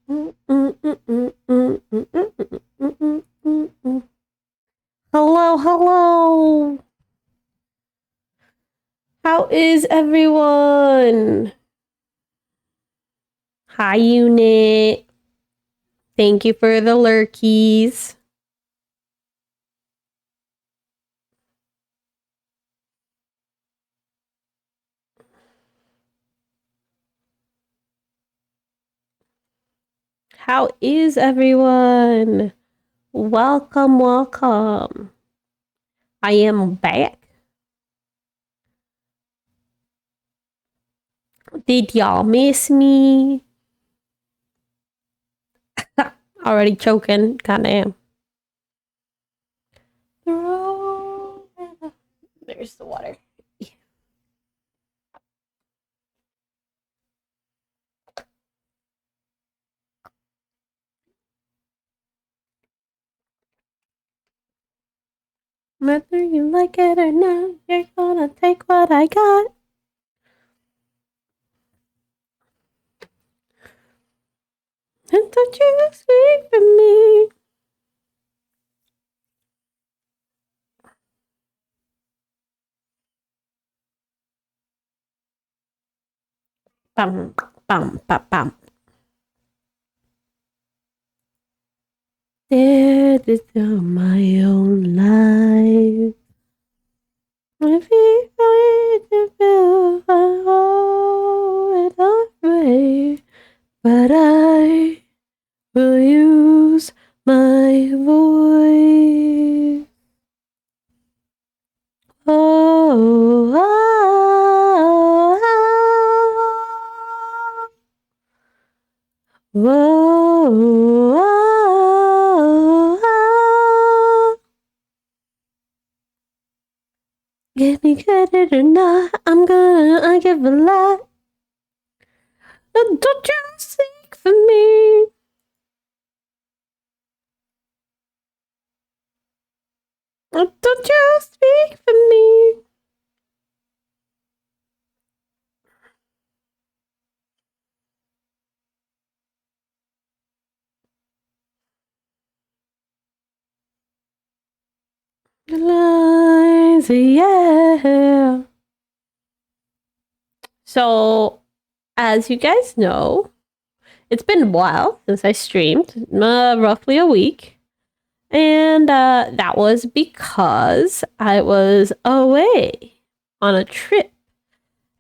Hello, hello. How is everyone? Hi, unit. Thank you for the lurkies. How is everyone? Welcome, welcome. I am back. Did y'all miss me? Already choking. Kinda am. There's the water. Whether you like it or not, you're gonna take what I got. And don't you speak for me. Bum, bum, bum, bum. Dead is my own life. If you find to feel I hold it away, but I will use my voice. Oh, whoa, give me credit or not, I give a lot. Don't you seek for me. Don't you speak for me. Lies, yeah. So, as you guys know, it's been a while since I streamed, roughly a week. And that was because I was away on a trip.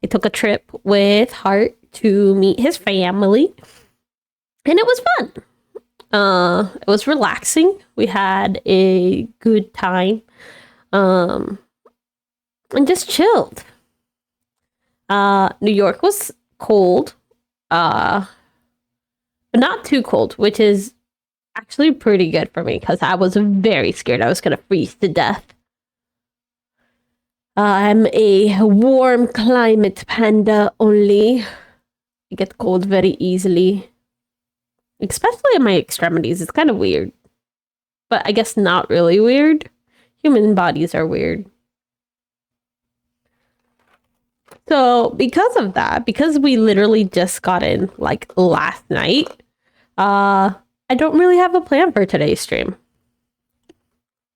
I took a trip with Hart to meet his family, and it was fun. It was relaxing. We had a good time, and just chilled. New York was cold, but not too cold, which is actually pretty good for me because I was very scared I was gonna freeze to death. I'm a warm climate panda only. I get cold very easily, especially in my extremities. It's kind of weird, but I guess not really weird. Human bodies are weird. So, because of that, because we literally just got in like last night, I don't really have a plan for today's stream.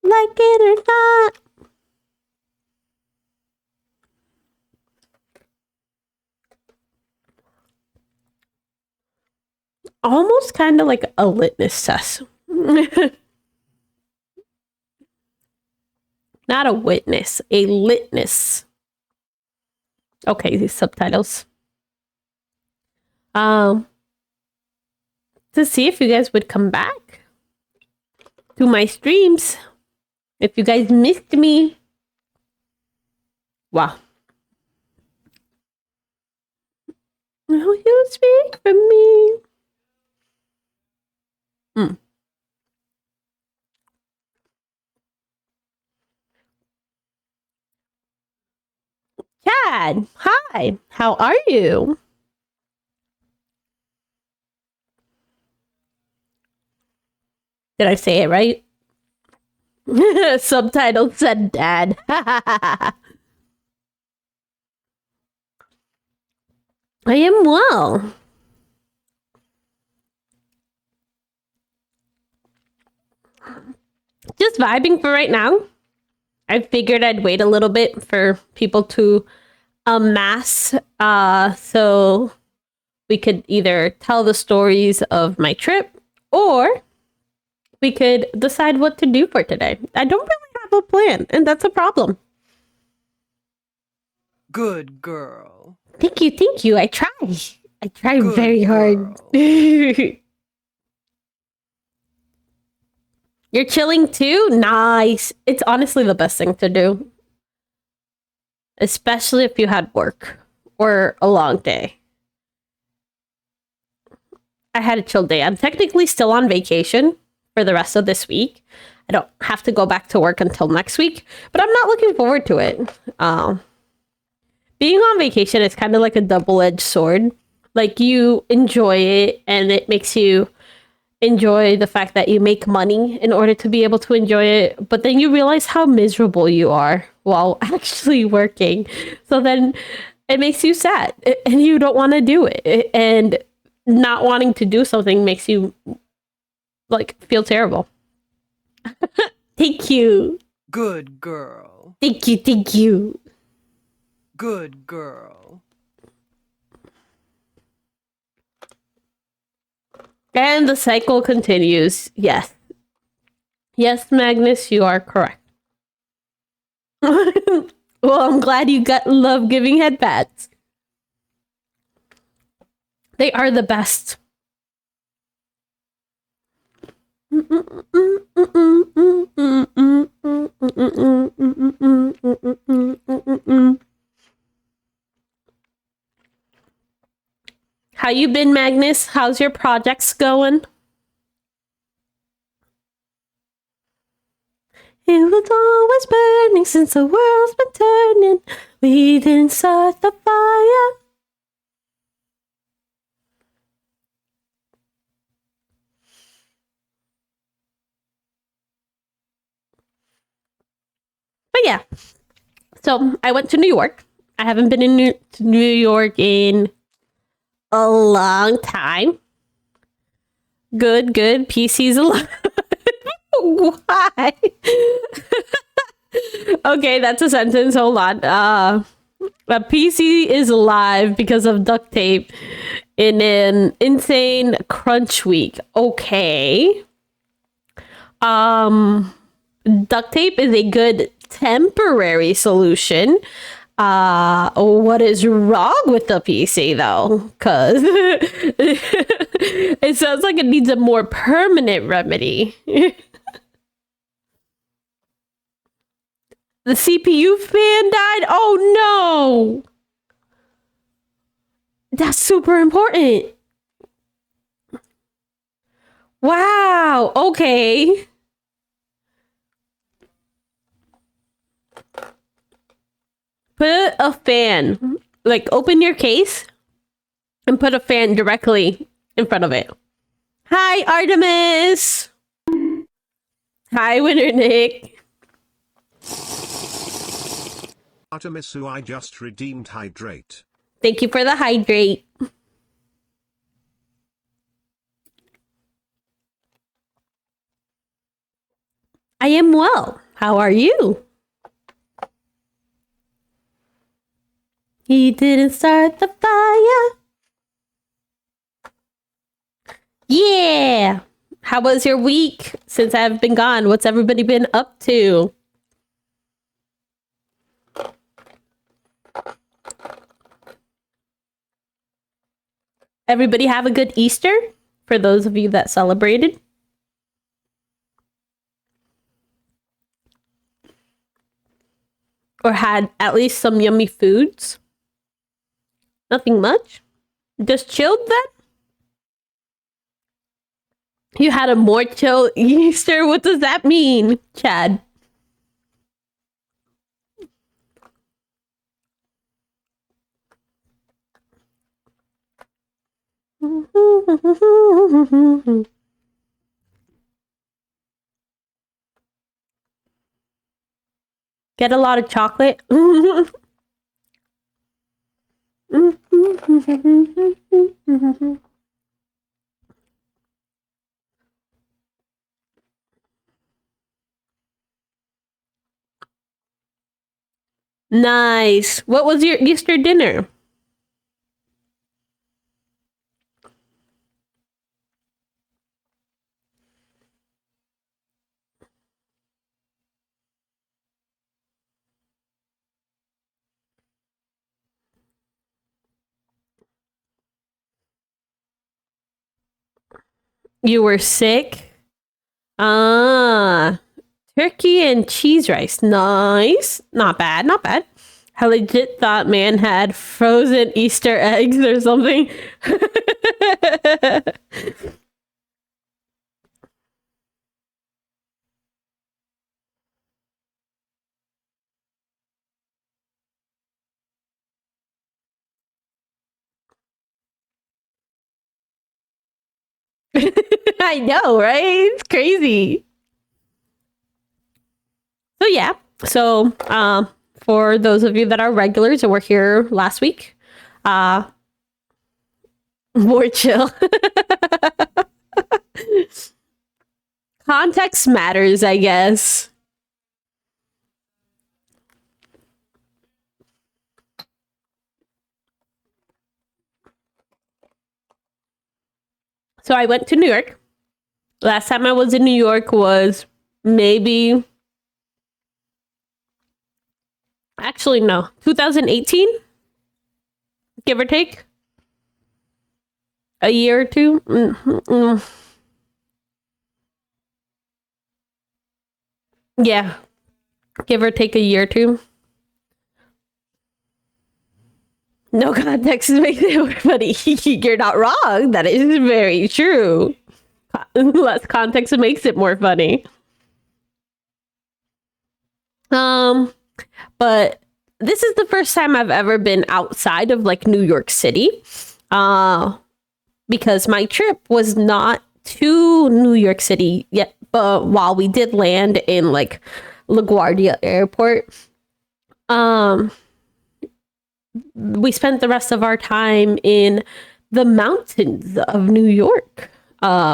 Like it or not. Almost kind of like a litmus test. Not a witness, a litmus. Okay, these subtitles. Um, to see if you guys would come back to my streams. If you guys missed me. Wow. Will you speak for me? Chad, hi. How are you? Did I say it right? Subtitle said dad. I am well. just vibing for right now. I figured I'd wait a little bit for people to amass, so we could either tell the stories of my trip or we could decide what to do for today. I don't really have a plan, and that's a problem. Good girl. Thank you, thank you. I try. I try Good very hard. You're chilling too? Nice. It's honestly the best thing to do. Especially if you had work or a long day. I had a chill day. I'm technically still on vacation for the rest of this week. I don't have to go back to work until next week, but I'm not looking forward to it. Being on vacation is kind of like a double-edged sword. Like, you enjoy it and it makes you enjoy the fact that you make money in order to be able to enjoy it, but then you realize how miserable you are while actually working. So then it makes you sad and you don't want to do it. And not wanting to do something makes you like feel terrible. Thank you. Good girl. Thank you. Thank you. Good girl. And the cycle continues. Yes. Yes, Magnus, you are correct. Well, I'm glad you love giving head pats. They are the best. How you been, Magnus? How's your projects going? It was always burning since the world's been turning. We didn't start the fire. But yeah, so I went to New York. I haven't been in New York in a long time. Good. PC's alive. Why? Okay, that's a sentence. Hold on. A PC is alive because of duct tape in an insane crunch week. Okay. Duct tape is a good temporary solution. What is wrong with the PC though? Cause it sounds like it needs a more permanent remedy. The CPU fan died? Oh no! That's super important. Wow, okay. Put a fan, like open your case and put a fan directly in front of it. Hi, Artemis. Hi, Winter Nick. Artemis, who I just redeemed hydrate. Thank you for the hydrate. I am well. How are you? He didn't start the fire. Yeah. How was your week since I've been gone? What's everybody been up to? Everybody have a good Easter for those of you that celebrated. Or had at least some yummy foods. Nothing much. Just chilled then? You had a more chill Easter? What does that mean, Chad? Get a lot of chocolate. Nice. What was your Easter dinner? You were sick? Ah, turkey and cheese rice. Nice. Not bad, not bad. I legit thought man had frozen Easter eggs or something. I know, right? It's crazy. So yeah. So for those of you that are regulars that were here last week, uh more chill. Context matters, I guess. So I went to New York. Last time I was in New York was maybe actually no, 2018, give or take. A year or two. Yeah, give or take a year or two. No context makes it more funny. You're not wrong. That is very true. Less context makes it more funny. But this is the first time I've ever been outside of like New York City. Because my trip was not to New York City yet, but while we did land in like LaGuardia Airport, we spent the rest of our time in the mountains of New York,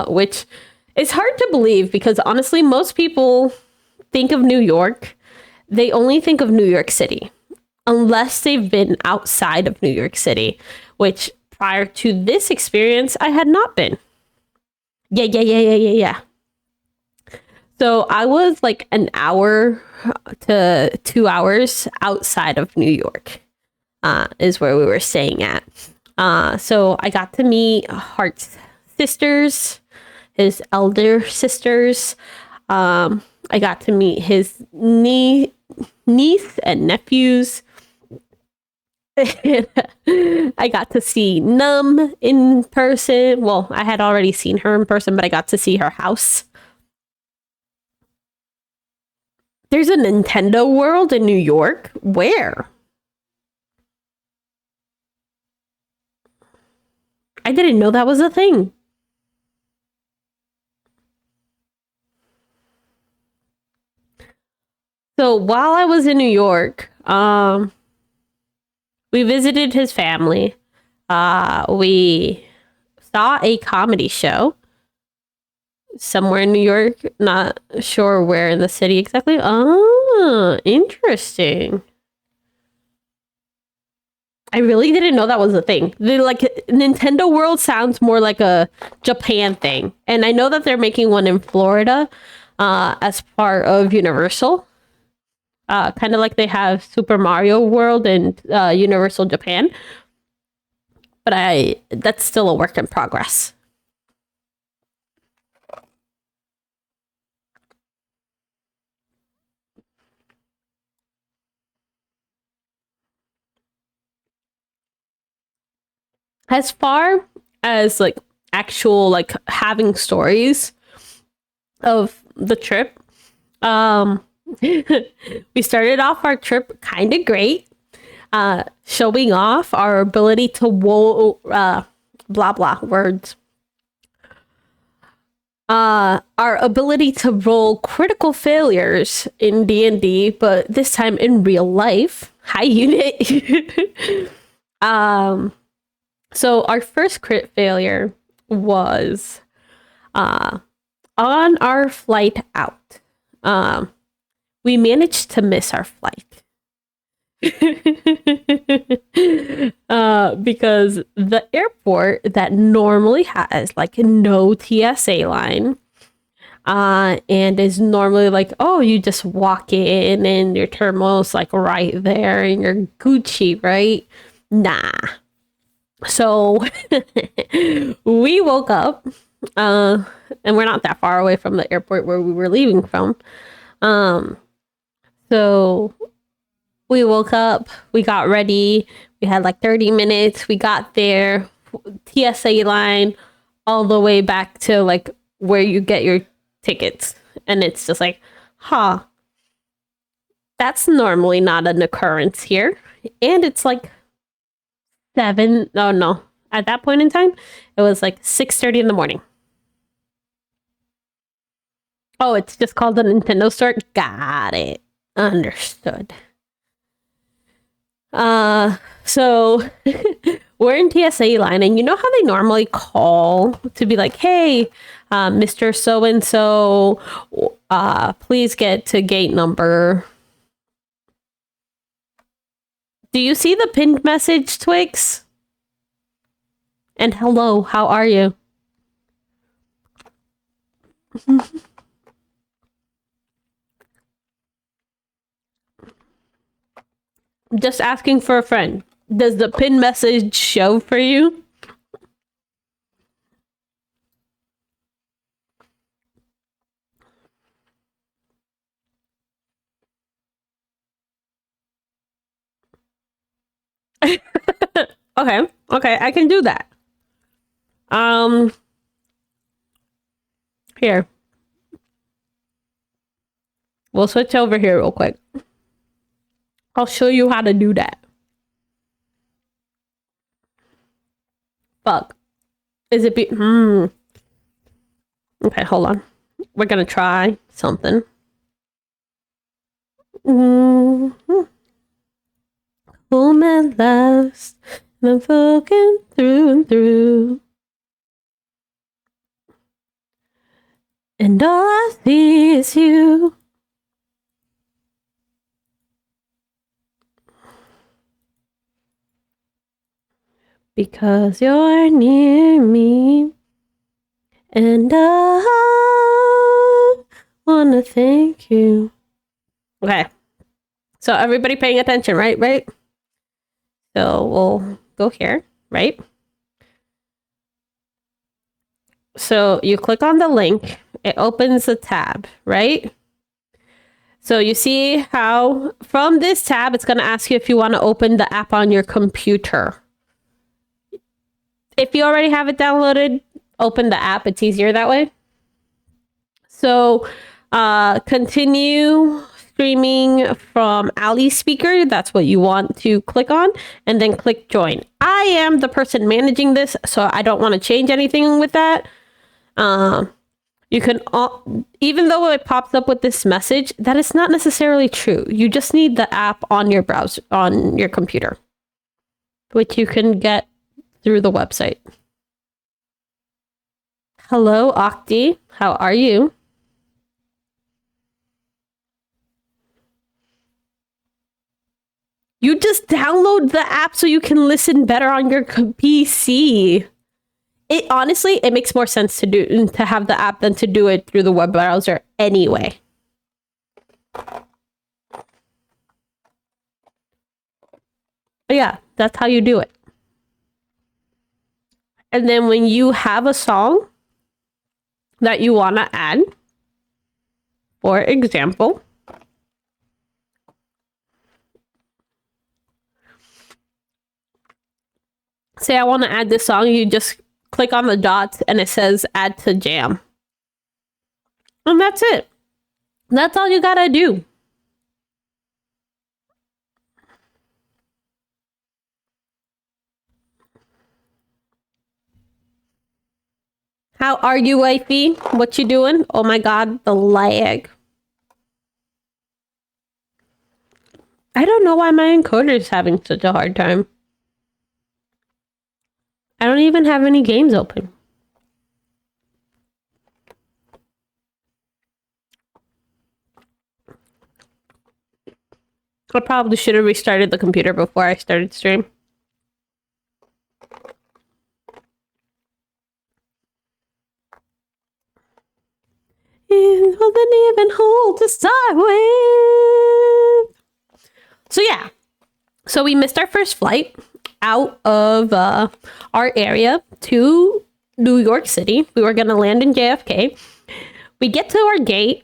which is hard to believe because honestly, most people think of New York, they only think of New York City, unless they've been outside of New York City, which prior to this experience, I had not been. Yeah. So I was like an hour to 2 hours outside of New York, is where we were staying at. So I got to meet Hart's sisters, his elder sisters. I got to meet his niece and nephews. I got to see Num in person. Well, I had already seen her in person, but I got to see her house. There's a Nintendo World in New York. Where? I didn't know that was a thing. So while I was in New York, we visited his family. We saw a comedy show somewhere in New York. Not sure where in the city exactly. Oh, interesting. I really didn't know that was a thing. Like Nintendo World sounds more like a Japan thing, and I know that they're making one in Florida, as part of Universal. Kind of like they have Super Mario World and Universal Japan, but that's still a work in progress. As far as like actual like having stories of the trip, we started off our trip kind of great, showing off our ability to blah blah words. Our ability to roll critical failures in D&D, but this time in real life. Hi, unit. So our first crit failure was on our flight out. We managed to miss our flight. Because the airport that normally has like no TSA line, and is normally like, oh, you just walk in and your terminal's like right there and you're Gucci, right? Nah. So we woke up, uh, and we're not that far away from the airport where we were leaving from. Um, so we woke up, we got ready, we had like 30 minutes, we got there, TSA line all the way back to like where you get your tickets. And it's just like, huh, that's normally not an occurrence here. And it's like seven, oh no, at that point in time, it was like 6:30 in the morning. Oh, it's just called a Nintendo store? Got it. Understood. So we're in TSA line, and you know how they normally call to be like, hey, Mr. So and so, please get to gate number. Do you see the pinned message, Twix? And hello, how are you? Just asking for a friend. Does the pin message show for you? Okay, I can do that. Here. We'll switch over here real quick. I'll show you how to do that. Fuck. Is it Okay, hold on. We're gonna try something. Mm-hmm. Home at last. I'm broken through and through. And all I see is you. Because you're near me. And I wanna thank you. Okay. So everybody paying attention, right? Right? So we'll go here, right? So you click on the link, it opens the tab, right? So you see how from this tab, it's going to ask you if you want to open the app on your computer. If you already have it downloaded, open the app. It's easier that way. So continue streaming from Ali speaker. That's what you want to click on, and then click join. I am the person managing this, so I don't want to change anything with that. You can, even though it pops up with this message, that is not necessarily true. You just need the app on your browser, on your computer, which you can get through the website. Hello, Octi. How are you? You just download the app so you can listen better on your PC. It honestly, it makes more sense to have the app than to do it through the web browser anyway. But yeah, that's how you do it. And then when you have a song that you want to add, for example, say I want to add this song, you just click on the dots and it says add to jam. And that's it. That's all you gotta do. How are you, wifey? What you doing? Oh my god, the lag. I don't know why my encoder is having such a hard time. I don't even have any games open. I probably should have restarted the computer before I started stream. It wasn't even whole to start with. So yeah. So we missed our first flight out of our area to New York City. We were going to land in JFK. We get to our gate.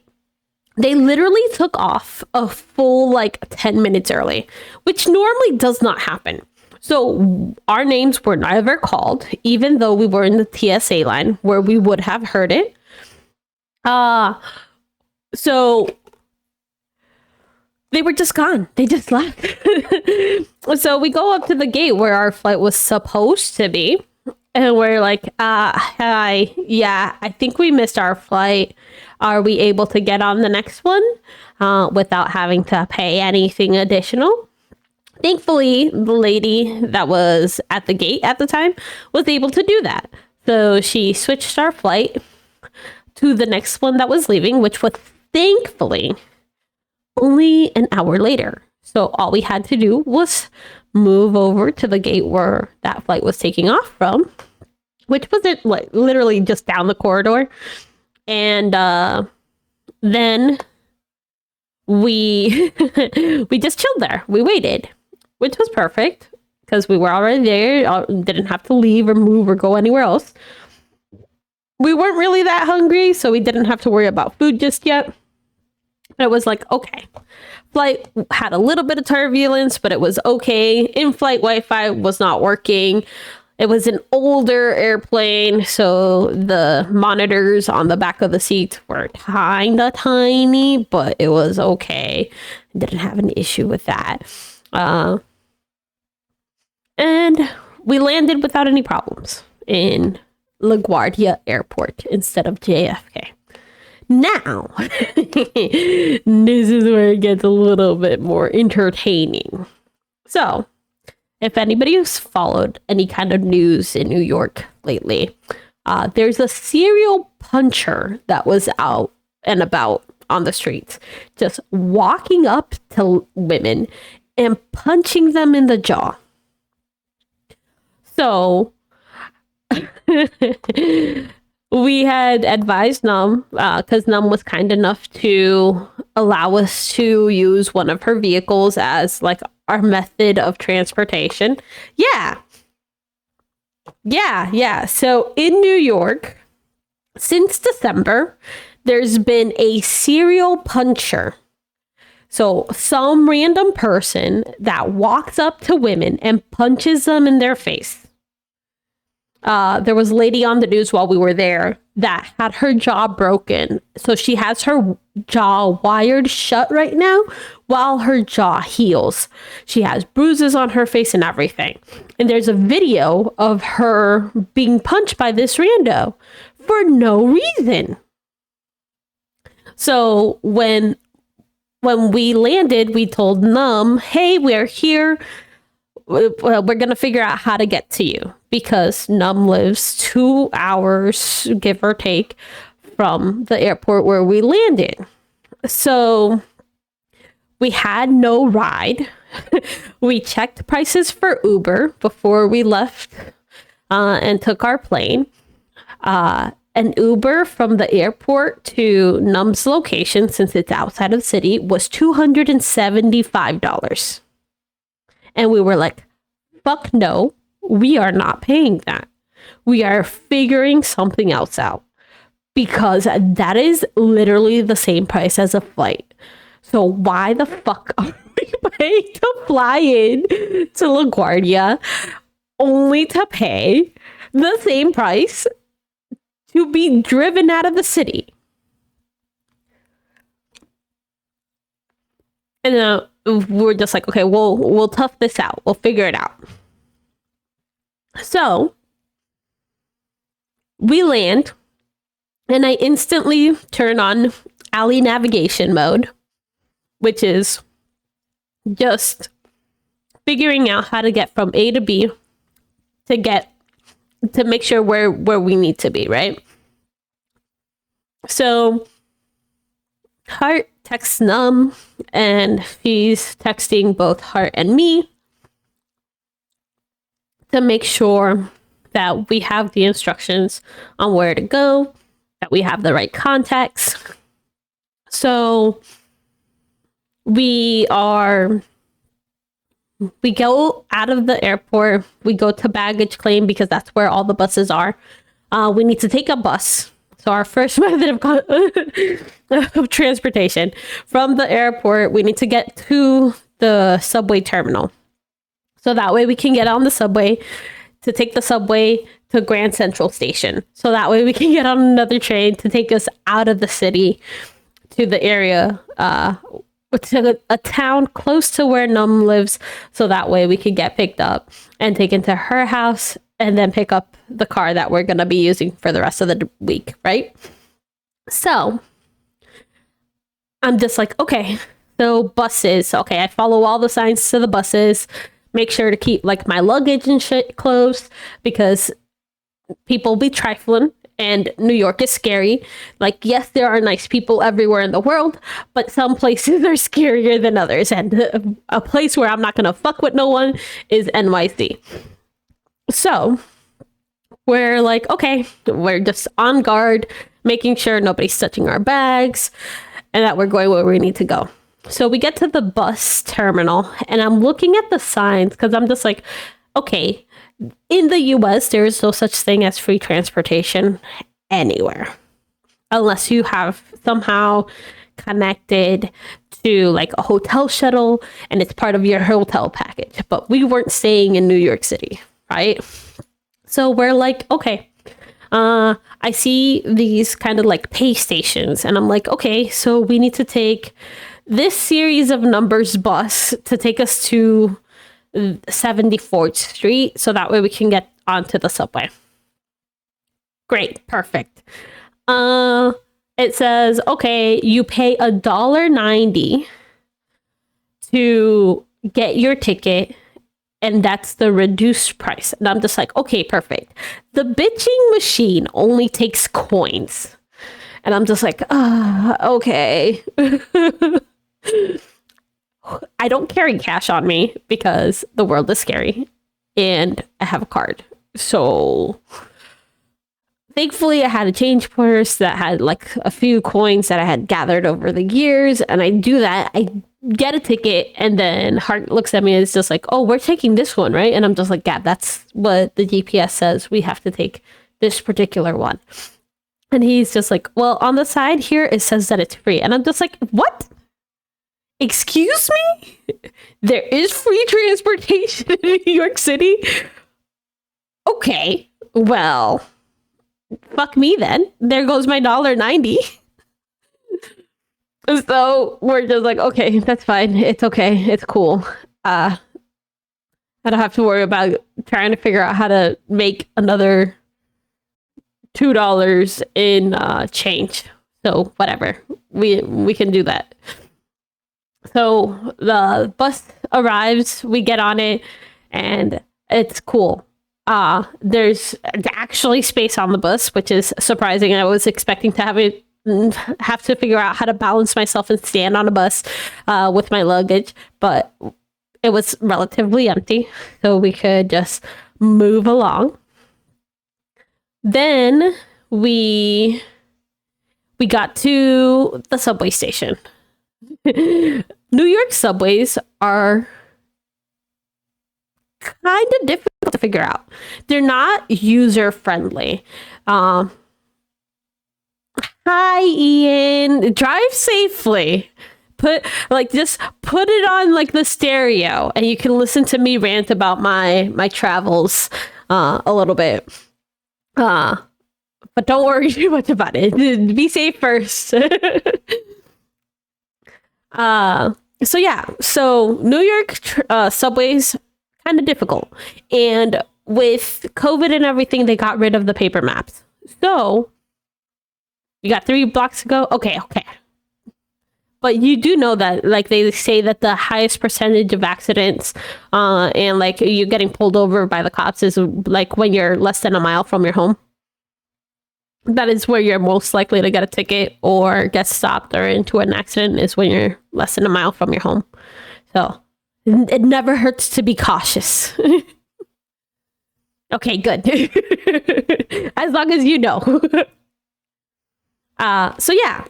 They literally took off a full 10 minutes early, which normally does not happen. So our names were never called, even though we were in the TSA line where we would have heard it. So they were just gone. They just left. So we go up to the gate where our flight was supposed to be. And we're like, hi, yeah, I think we missed our flight. Are we able to get on the next one without having to pay anything additional? Thankfully, the lady that was at the gate at the time was able to do that. So she switched our flight to the next one that was leaving, which was thankfully only an hour later. So all we had to do was move over to the gate where that flight was taking off from, which was literally just down the corridor. And then we we just chilled there. We waited, which was perfect because we were already there. Didn't have to leave or move or go anywhere else. We weren't really that hungry, so we didn't have to worry about food just yet. But it was like, okay. Flight had a little bit of turbulence, but it was okay. In-flight Wi-Fi was not working. It was an older airplane, so the monitors on the back of the seats were kinda tiny, but it was okay. Didn't have an issue with that. And we landed without any problems in LaGuardia Airport instead of JFK. Now, this is where it gets a little bit more entertaining. So, if anybody who's followed any kind of news in New York lately, there's a serial puncher that was out and about on the streets, just walking up to women and punching them in the jaw. So, we had advised Num, because Num was kind enough to allow us to use one of her vehicles as our method of transportation. Yeah. So in New York, since December, there's been a serial puncher. So some random person that walks up to women and punches them in their face. There was a lady on the news while we were there that had her jaw broken. So she has her jaw wired shut right now while her jaw heals. She has bruises on her face and everything. And there's a video of her being punched by this rando for no reason. So when we landed, we told Num, hey, we're here. We're going to figure out how to get to you because Num lives 2 hours, give or take, from the airport where we landed. So we had no ride. We checked prices for Uber before we left and took our plane. An Uber from the airport to Num's location, since it's outside of the city, was $275. And we were like, fuck no, we are not paying that. We are figuring something else out because that is literally the same price as a flight. So why the fuck are we paying to fly in to LaGuardia only to pay the same price to be driven out of the city? And we're just like, okay, we'll tough this out. We'll figure it out. So we land and I instantly turn on alley navigation mode, which is just figuring out how to get from A to B to make sure where we need to be, right? So texts Num, and she's texting both Heart and me to make sure that we have the instructions on where to go, that we have the right contacts. So we go out of the airport, we go to baggage claim because that's where all the buses are. We need to take a bus. So our first method of transportation from the airport, we need to get to the subway terminal. So that way we can get on the subway to take the subway to Grand Central Station. So that way we can get on another train to take us out of the city to the area, to a town close to where Num lives. So that way we can get picked up and taken to her house and then pick up the car that we're going to be using for the rest of the week, right? So I'm just like, okay, so buses. Okay, I follow all the signs to the buses. Make sure to keep like my luggage and shit closed because people be trifling and New York is scary. Like, yes, there are nice people everywhere in the world, but some places are scarier than others. And a place where I'm not going to fuck with no one is NYC. So we're like, okay, we're just on guard, making sure nobody's touching our bags and that we're going where we need to go. So we get to the bus terminal and I'm looking at the signs because I'm just like, okay, in the US, there is no such thing as free transportation anywhere unless you have somehow connected to like a hotel shuttle and it's part of your hotel package. But we weren't staying in New York City, right? So we're like, okay, I see these kind of like pay stations and I'm like, okay, so we need to take this series of numbers bus to take us to 74th Street. So that way we can get onto the subway. Great. Perfect. It says, okay, you pay $1.90 to get your ticket. And that's the reduced price. And I'm just like, okay, perfect. The bitching machine only takes coins. And I'm just like, okay. I don't carry cash on me because the world is scary and I have a card. So thankfully I had a change purse that had like a few coins that I had gathered over the years. And I do that. I get a ticket and then Hart looks at me and is just like, oh, we're taking this one, right? And I'm just like, yeah, that's what the GPS says. We have to take this particular one. And he's just like, well, on the side here, it says that it's free. And I'm just like, what? Excuse me? There is free transportation in New York City? Okay, well, fuck me then. There goes my $1.90. So we're just like, okay, that's fine. It's okay. It's cool. I don't have to worry about trying to figure out how to make another $2 in change. So whatever. We can do that. So the bus arrives, we get on it, and it's cool. There's actually space on the bus, which is surprising. I was expecting to have to figure out how to balance myself and stand on a bus with my luggage, but it was relatively empty, so we could just move along. Then we got to the subway station. New York subways are kind of difficult to figure out. They're not user friendly. Hi, Ian. Drive safely. Just put it on like the stereo, and you can listen to me rant about my travels a little bit. But don't worry too much about it. Be safe first. So New York subways kind of difficult, and with COVID and everything, they got rid of the paper maps. So you got 3 blocks to go. Okay. But you do know that, like, they say that the highest percentage of accidents and like you getting pulled over by the cops is like when you're less than a mile from your home. that is where you're most likely to get a ticket or get stopped or into an accident, is when you're less than a mile from your home. So it never hurts to be cautious. Okay, good. As long as you know. So yeah.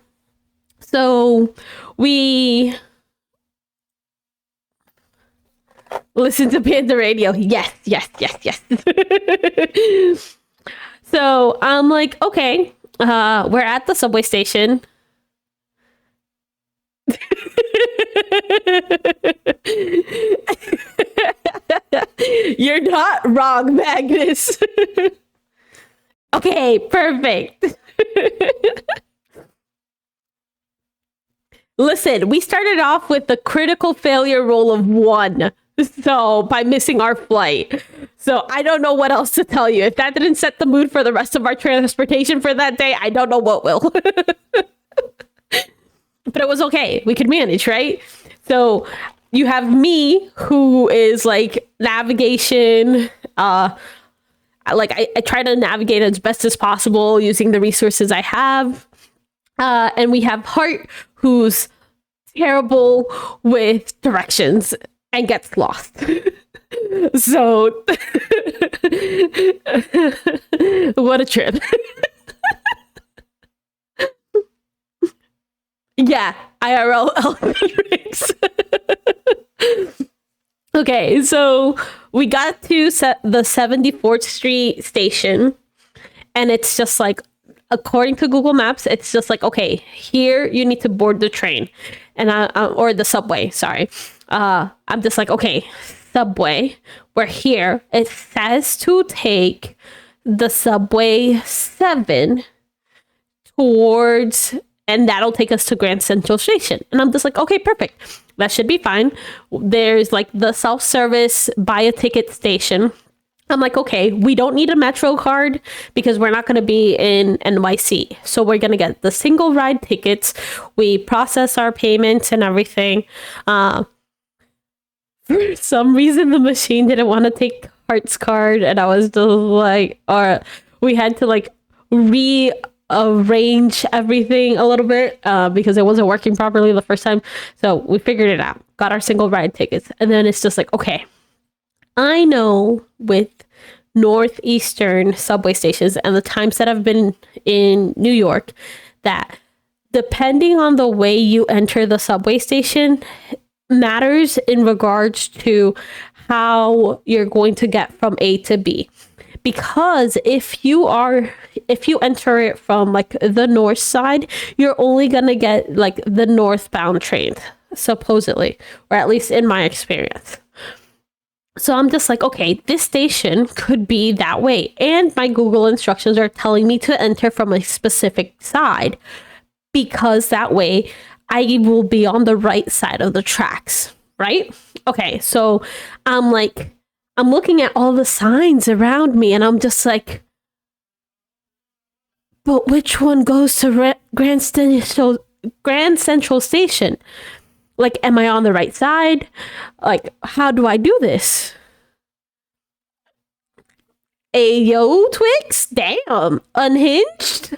So we listen to Panda Radio. Yes. So I'm like, okay, we're at the subway station. You're not wrong, Magnus. Okay, perfect. Listen, we started off with the critical failure roll of 1. So by missing our flight. So I don't know what else to tell you. If that didn't set the mood for the rest of our transportation for that day, I don't know what will. But it was okay. We could manage, right? So you have me, who is like navigation. I try to navigate as best as possible using the resources I have. And we have Hart, who's terrible with directions and gets lost. So, what a trip. Yeah, IRL drinks. Okay, so we got to the 74th Street station, and it's just like, according to Google Maps, it's just like, okay, here you need to board the train, and or the subway. Sorry, I'm just like, okay, subway. We're here. It says to take the subway 7 towards, and that'll take us to Grand Central Station. And I'm just like, okay, perfect. That should be fine. There's like the self-service buy a ticket station. I'm like, okay, we don't need a Metro card because we're not going to be in NYC. So we're going to get the single ride tickets. We process our payments and everything. For some reason, the machine didn't want to take Hart's card. And I was just like, or we had to like rearrange everything a little bit because it wasn't working properly the first time. So we figured it out, got our single ride tickets. And then it's just like, okay, I know with northeastern subway stations and the times that I've been in New York that depending on the way you enter the subway station matters in regards to how you're going to get from A to B. Because if you enter it from like the north side, you're only going to get like the northbound train, supposedly, or at least in my experience. So I'm just like, okay, this station could be that way. And my Google instructions are telling me to enter from a specific side because that way I will be on the right side of the tracks, right? Okay, so I'm looking at all the signs around me and I'm just like, but which one goes to Grand Central Station? Like, am I on the right side? Like, how do I do this? Ayo, Twix? Damn. Unhinged?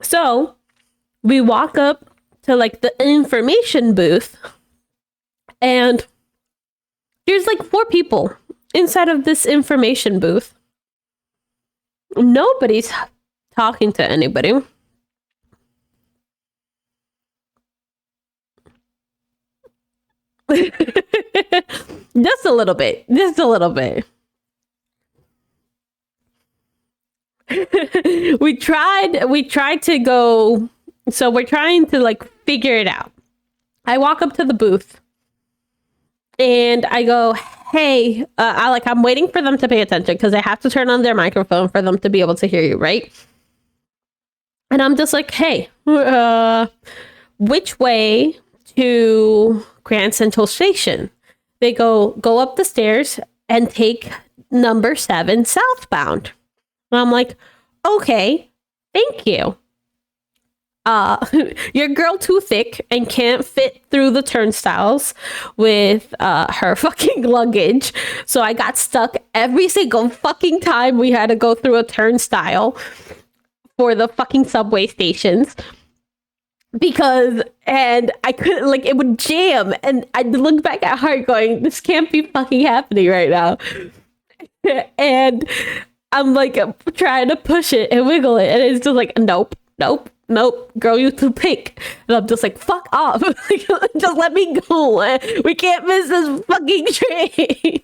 So, we walk up to like the information booth and there's like 4 people inside of this information booth. Nobody's talking to anybody. Just a little bit. we tried to go, so we're trying to like figure it out. I walk up to the booth and I go, hey, I'm waiting for them to pay attention because I have to turn on their microphone for them to be able to hear you, right? And I'm just like, hey, which way to Grand Central Station? They go up the stairs and take number 7 southbound. And I'm like, okay, thank you. your girl too thick and can't fit through the turnstiles with her fucking luggage. So I got stuck every single fucking time we had to go through a turnstile for the fucking subway stations. And I couldn't, like, it would jam. And I'd look back at Heart going, this can't be fucking happening right now. And I'm like trying to push it and wiggle it. And it's just like, nope. Girl, you too pink. And I'm just like, fuck off. Just let me go. We can't miss this fucking train.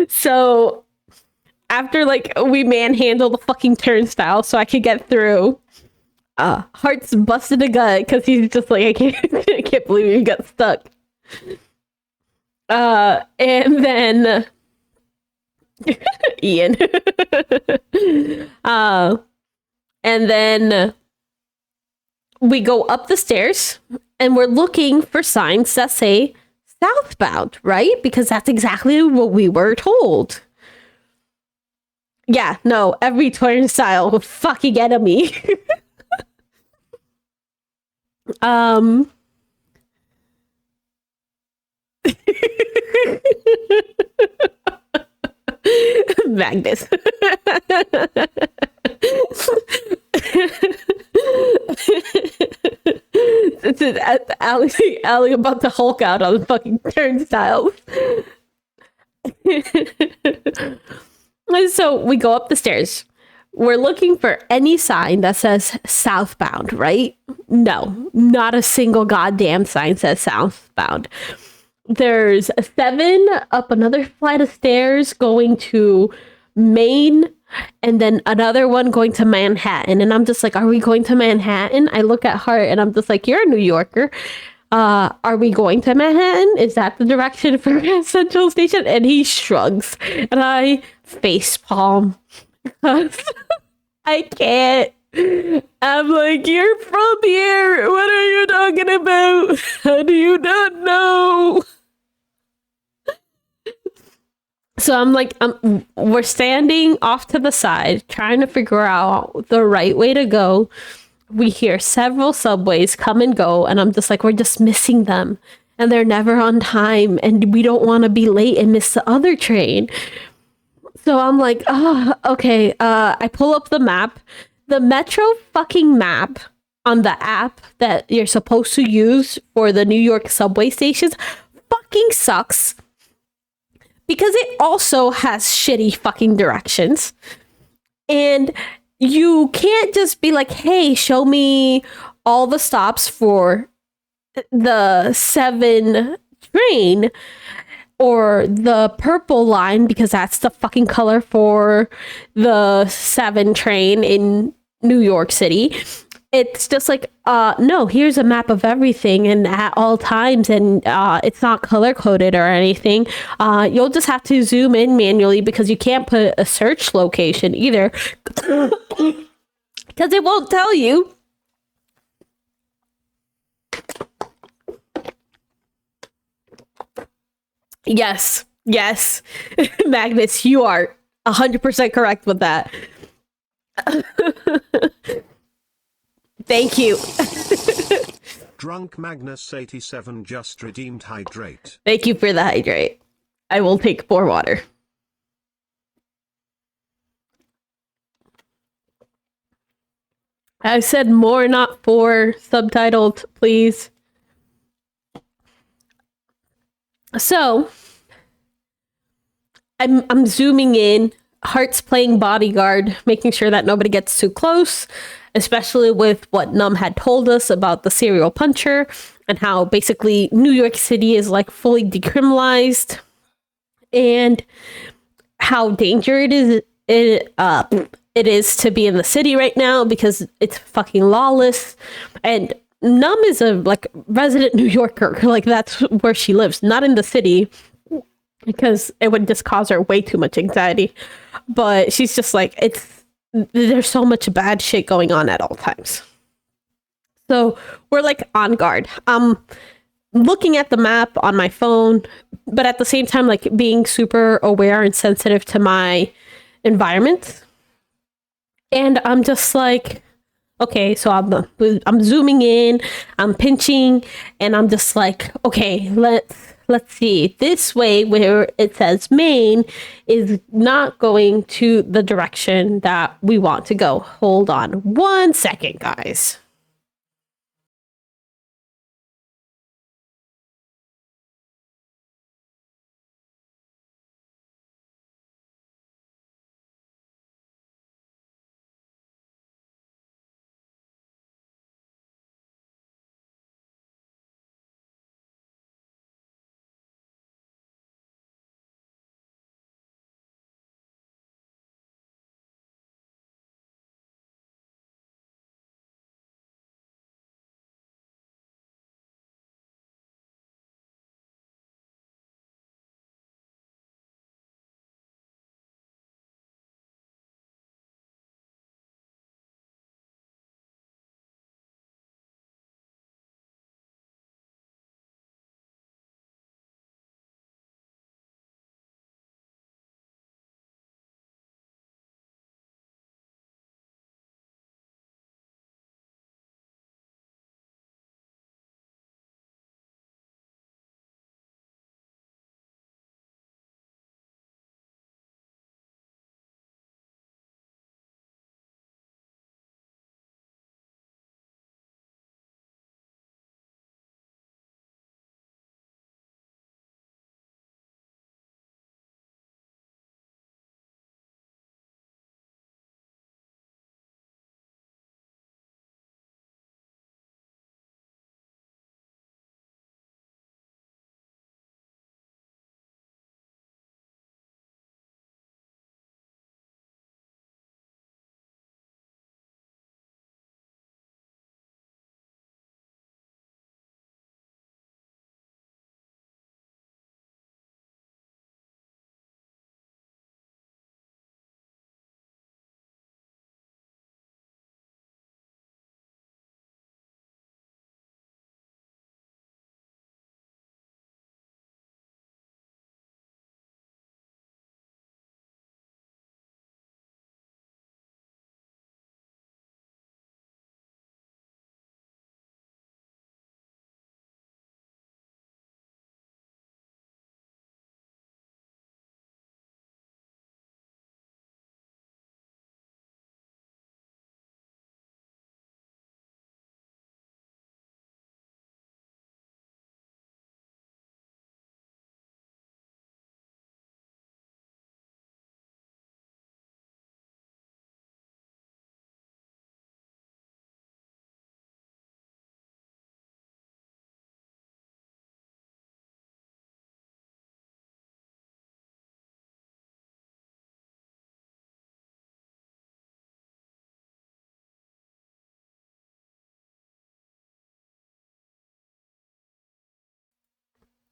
So after like we manhandle the fucking turnstile so I could get through, Heart's busted a gut because he's just like, I can't believe you got stuck. And then Ian. And then we go up the stairs and we're looking for signs that say southbound, right? Because that's exactly what we were told. Yeah, no, every turnstile fucking enemy. Magnus. It's Allie about to Hulk out on the fucking turnstiles. So we go up the stairs. We're looking for any sign that says southbound, right? No, not a single goddamn sign says southbound. There's 7 up another flight of stairs going to Maine, and then another one going to Manhattan. And I'm just like, are we going to Manhattan? I look at Hart and I'm just like, you're a New Yorker. Are we going to Manhattan? Is that the direction for Central Station? And he shrugs and I face palm. I can't. I'm like, you're from here. What are you talking about? How do you not know? So I'm like, we're standing off to the side, trying to figure out the right way to go. We hear several subways come and go, and I'm just like, we're just missing them. And they're never on time, and we don't want to be late and miss the other train. So I'm like, oh, okay. I pull up the map. The Metro fucking map on the app that you're supposed to use for the New York subway stations fucking sucks. Because it also has shitty fucking directions. And you can't just be like, hey, show me all the stops for the 7 train or the purple line, because that's the fucking color for the 7 train in New York City. It's just like, no, here's a map of everything and at all times, and it's not color coded or anything. You'll just have to zoom in manually because you can't put a search location either because it won't tell you. Yes. Magnus, you are 100% correct with that. Thank you. Drunk Magnus 87 just redeemed hydrate. Thank you for the hydrate. I will take more water. I said more, not for, subtitled, please. So I'm zooming in. Heart's playing bodyguard, making sure that nobody gets too close, especially with what Num had told us about the serial puncher and how basically New York City is like fully decriminalized and how dangerous it is to be in the city right now because it's fucking lawless. And Num is a like resident New Yorker, like that's where she lives, not in the city, because it would just cause her way too much anxiety. But she's just like, there's so much bad shit going on at all times. So we're like on guard. I'm looking at the map on my phone, but at the same time, like being super aware and sensitive to my environment. And I'm just like, okay, so I'm zooming in, I'm pinching, and I'm just like, okay, let's see. This way where it says Maine is not going to the direction that we want to go. Hold on 1 second, guys.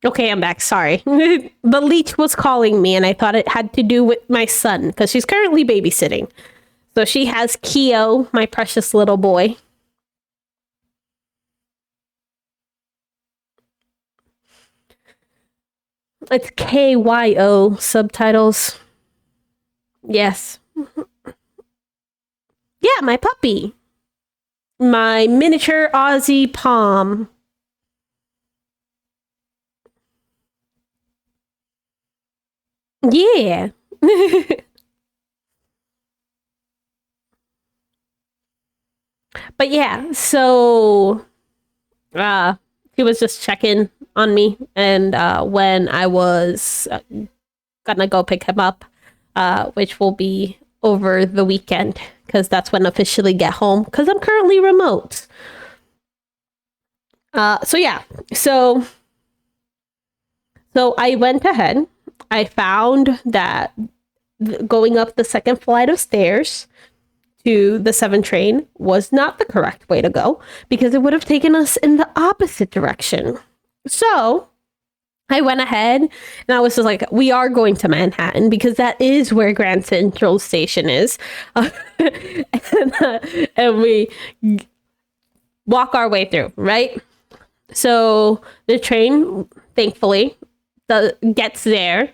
Okay, I'm back. Sorry. The leech was calling me, and I thought it had to do with my son because she's currently babysitting. So she has Keo, my precious little boy. It's KYO subtitles. Yes. Yeah, my puppy. My miniature Aussie Pom. Yeah. But yeah, so he was just checking on me, and when I was gonna go pick him up, which will be over the weekend because that's when I officially get home because I'm currently remote. So yeah, so I went ahead. I found that going up the second flight of stairs to the 7 train was not the correct way to go because it would have taken us in the opposite direction. So I went ahead and I was just like, we are going to Manhattan because that is where Grand Central Station is. And we walk our way through, right? So the train, thankfully, gets there.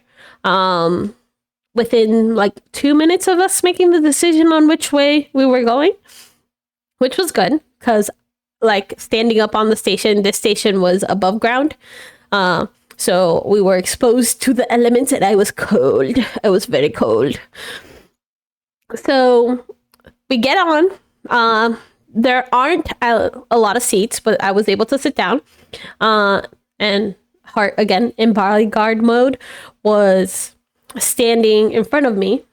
within like 2 minutes of us making the decision on which way we were going, which was good because like standing up on the station, this station was above ground. So we were exposed to the elements and I was cold. I was very cold. So we get on. There aren't a lot of seats, but I was able to sit down. And Hart, again, in bodyguard mode, was standing in front of me.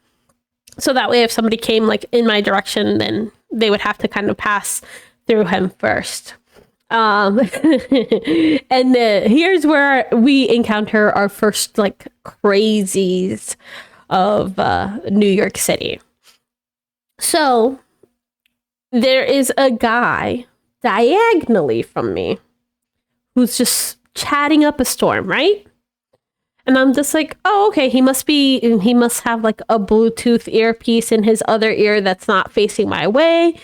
So that way, if somebody came like in my direction, then they would have to kind of pass through him first. And here's where we encounter our first like crazies of New York City. So there is a guy diagonally from me who's just chatting up a storm, right? And I'm just like, oh, okay, he must have like a Bluetooth earpiece in his other ear that's not facing my way.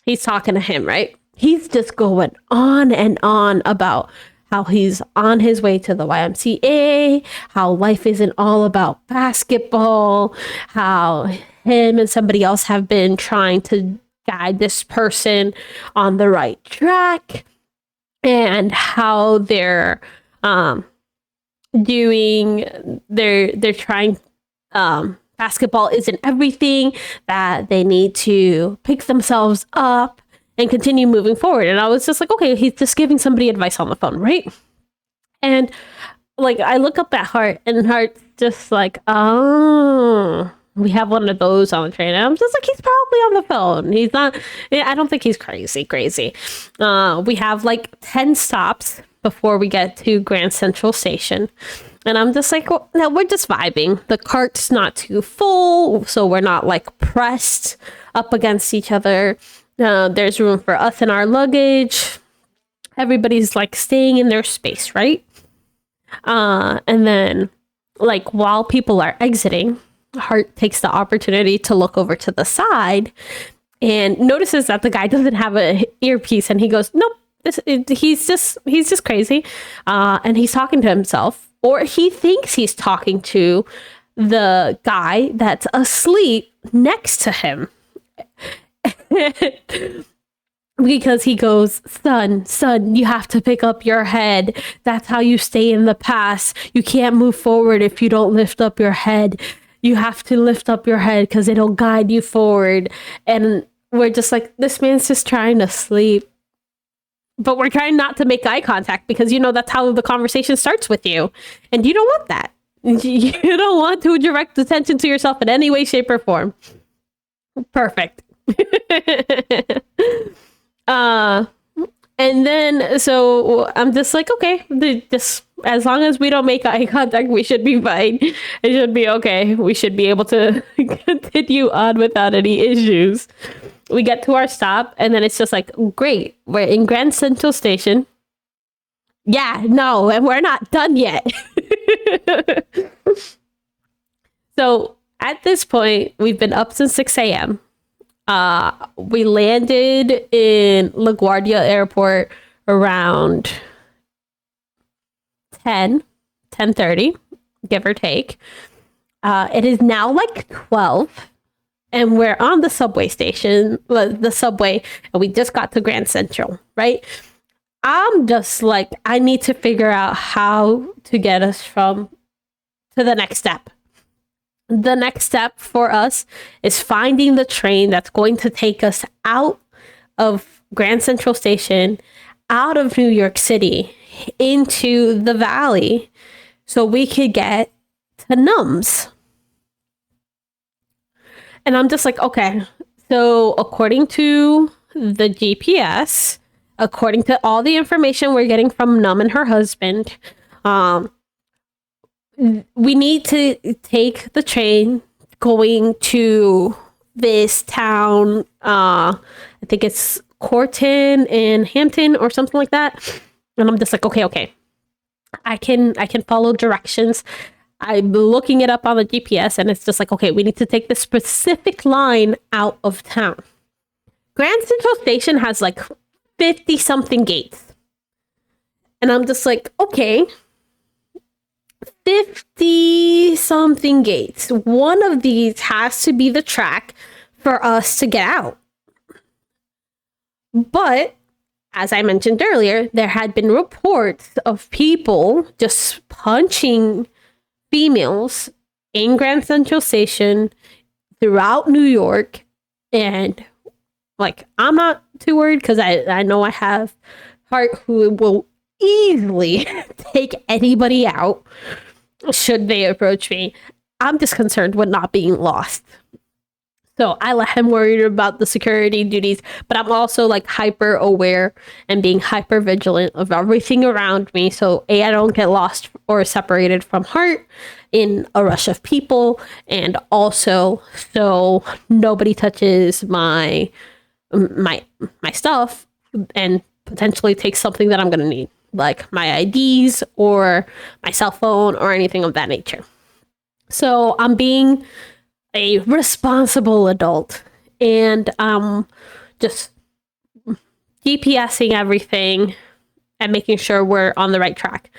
He's talking to him, right? He's just going on and on about how he's on his way to the YMCA, how life isn't all about basketball, how him and somebody else have been trying to guide this person on the right track, and how they're trying basketball isn't everything, that they need to pick themselves up and continue moving forward. And I was just like, okay, he's just giving somebody advice on the phone, right? And like I look up at Hart, and Hart's just like, oh, we have one of those on the train. And I'm just like, he's probably on the phone. He's not, I don't think he's crazy. We have like 10 stops before we get to Grand Central Station. And I'm just like, well, no, we're just vibing. The cart's not too full, so we're not like pressed up against each other. There's room for us and our luggage. Everybody's like staying in their space, right? And then like while people are exiting, Hart takes the opportunity to look over to the side and notices that the guy doesn't have an earpiece, and he goes, nope, he's just crazy. And he's talking to himself, or he thinks he's talking to the guy that's asleep next to him. Because he goes, son, you have to pick up your head. That's how you stay in the past. You can't move forward if you don't lift up your head. You have to lift up your head because it'll guide you forward. And we're just like, this man's just trying to sleep. But we're trying not to make eye contact because, that's how the conversation starts with you. And you don't want that. You don't want to direct attention to yourself in any way, shape, or form. Perfect. And then, so I'm just like, okay, just as long as we don't make eye contact, we should be fine. It should be okay. We should be able to continue on without any issues. We get to our stop, and then it's just like, great, we're in Grand Central Station. Yeah, no, and we're not done yet. So at this point, we've been up since 6 a.m. We landed in LaGuardia Airport around 10:30, give or take. It is now like 12, and we're on the subway station, and we just got to Grand Central, right? I'm just like, I need to figure out how to get us to the next step. The next step for us is finding the train that's going to take us out of Grand Central Station, out of New York City, into the valley, so we could get to Nums. And I'm just like, okay, so according to the GPS, according to all the information we're getting from Num and her husband, we need to take the train going to this town. I think it's Corton and Hampton or something like that. And I'm just like, okay. I can follow directions. I'm looking it up on the GPS, and it's just like, okay, we need to take this specific line out of town. Grand Central Station has like 50 something gates. And I'm just like, okay, 50 something gates. One of these has to be the track for us to get out. But as I mentioned earlier, there had been reports of people just punching females in Grand Central Station throughout New York. And like, I'm not too worried because I know I have heart who will easily take anybody out should they approach me. I'm just concerned with not being lost. So I let him worry about the security duties, but I'm also like hyper aware and being hyper vigilant of everything around me. So I don't get lost or separated from Hart in a rush of people, and also so nobody touches my stuff and potentially takes something that I'm gonna need, like my IDs or my cell phone or anything of that nature. So I'm being a responsible adult and just GPSing everything and making sure we're on the right track.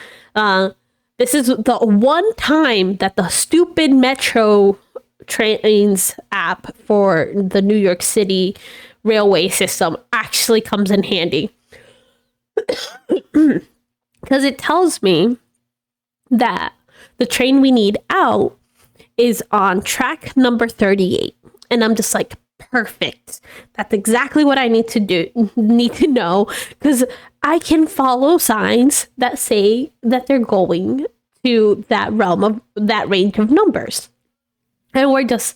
This is the one time that the stupid Metro trains app for the New York City railway system actually comes in handy. Because it tells me that the train we need out is on track number 38. And I'm just like, perfect. That's exactly what I need to know, because I can follow signs that say that they're going to that realm of that range of numbers. And we're just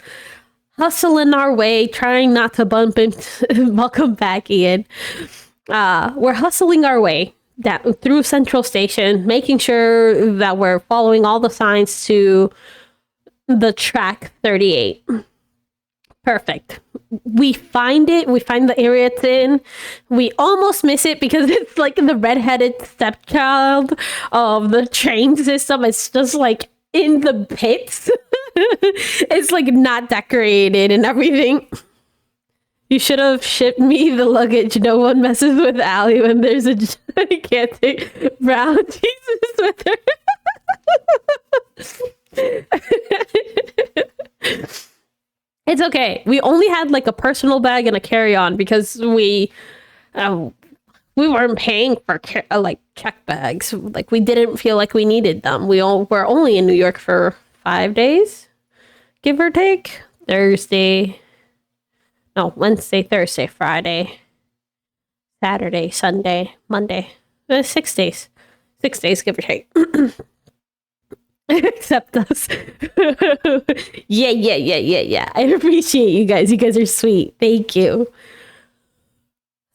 hustling our way, trying not to bump into welcome back, Ian. We're hustling our way down through Central Station, making sure that we're following all the signs to the track 38. Perfect. We find it. We find the area it's in. We almost miss it because it's like the redheaded stepchild of the train system. It's just like in the pits. It's like not decorated and everything. You should have shipped me the luggage. No one messes with Allie when there's a gigantic brown Jesus with her. It's okay. We only had like a personal bag and a carry-on because we weren't paying for like check bags. Like we didn't feel like we needed them. We're only in New York for 5 days, give or take. Wednesday, Thursday, Friday, Saturday, Sunday, Monday. 6 days. 6 days, give or take. Except us. Yeah. I appreciate you guys. You guys are sweet. Thank you.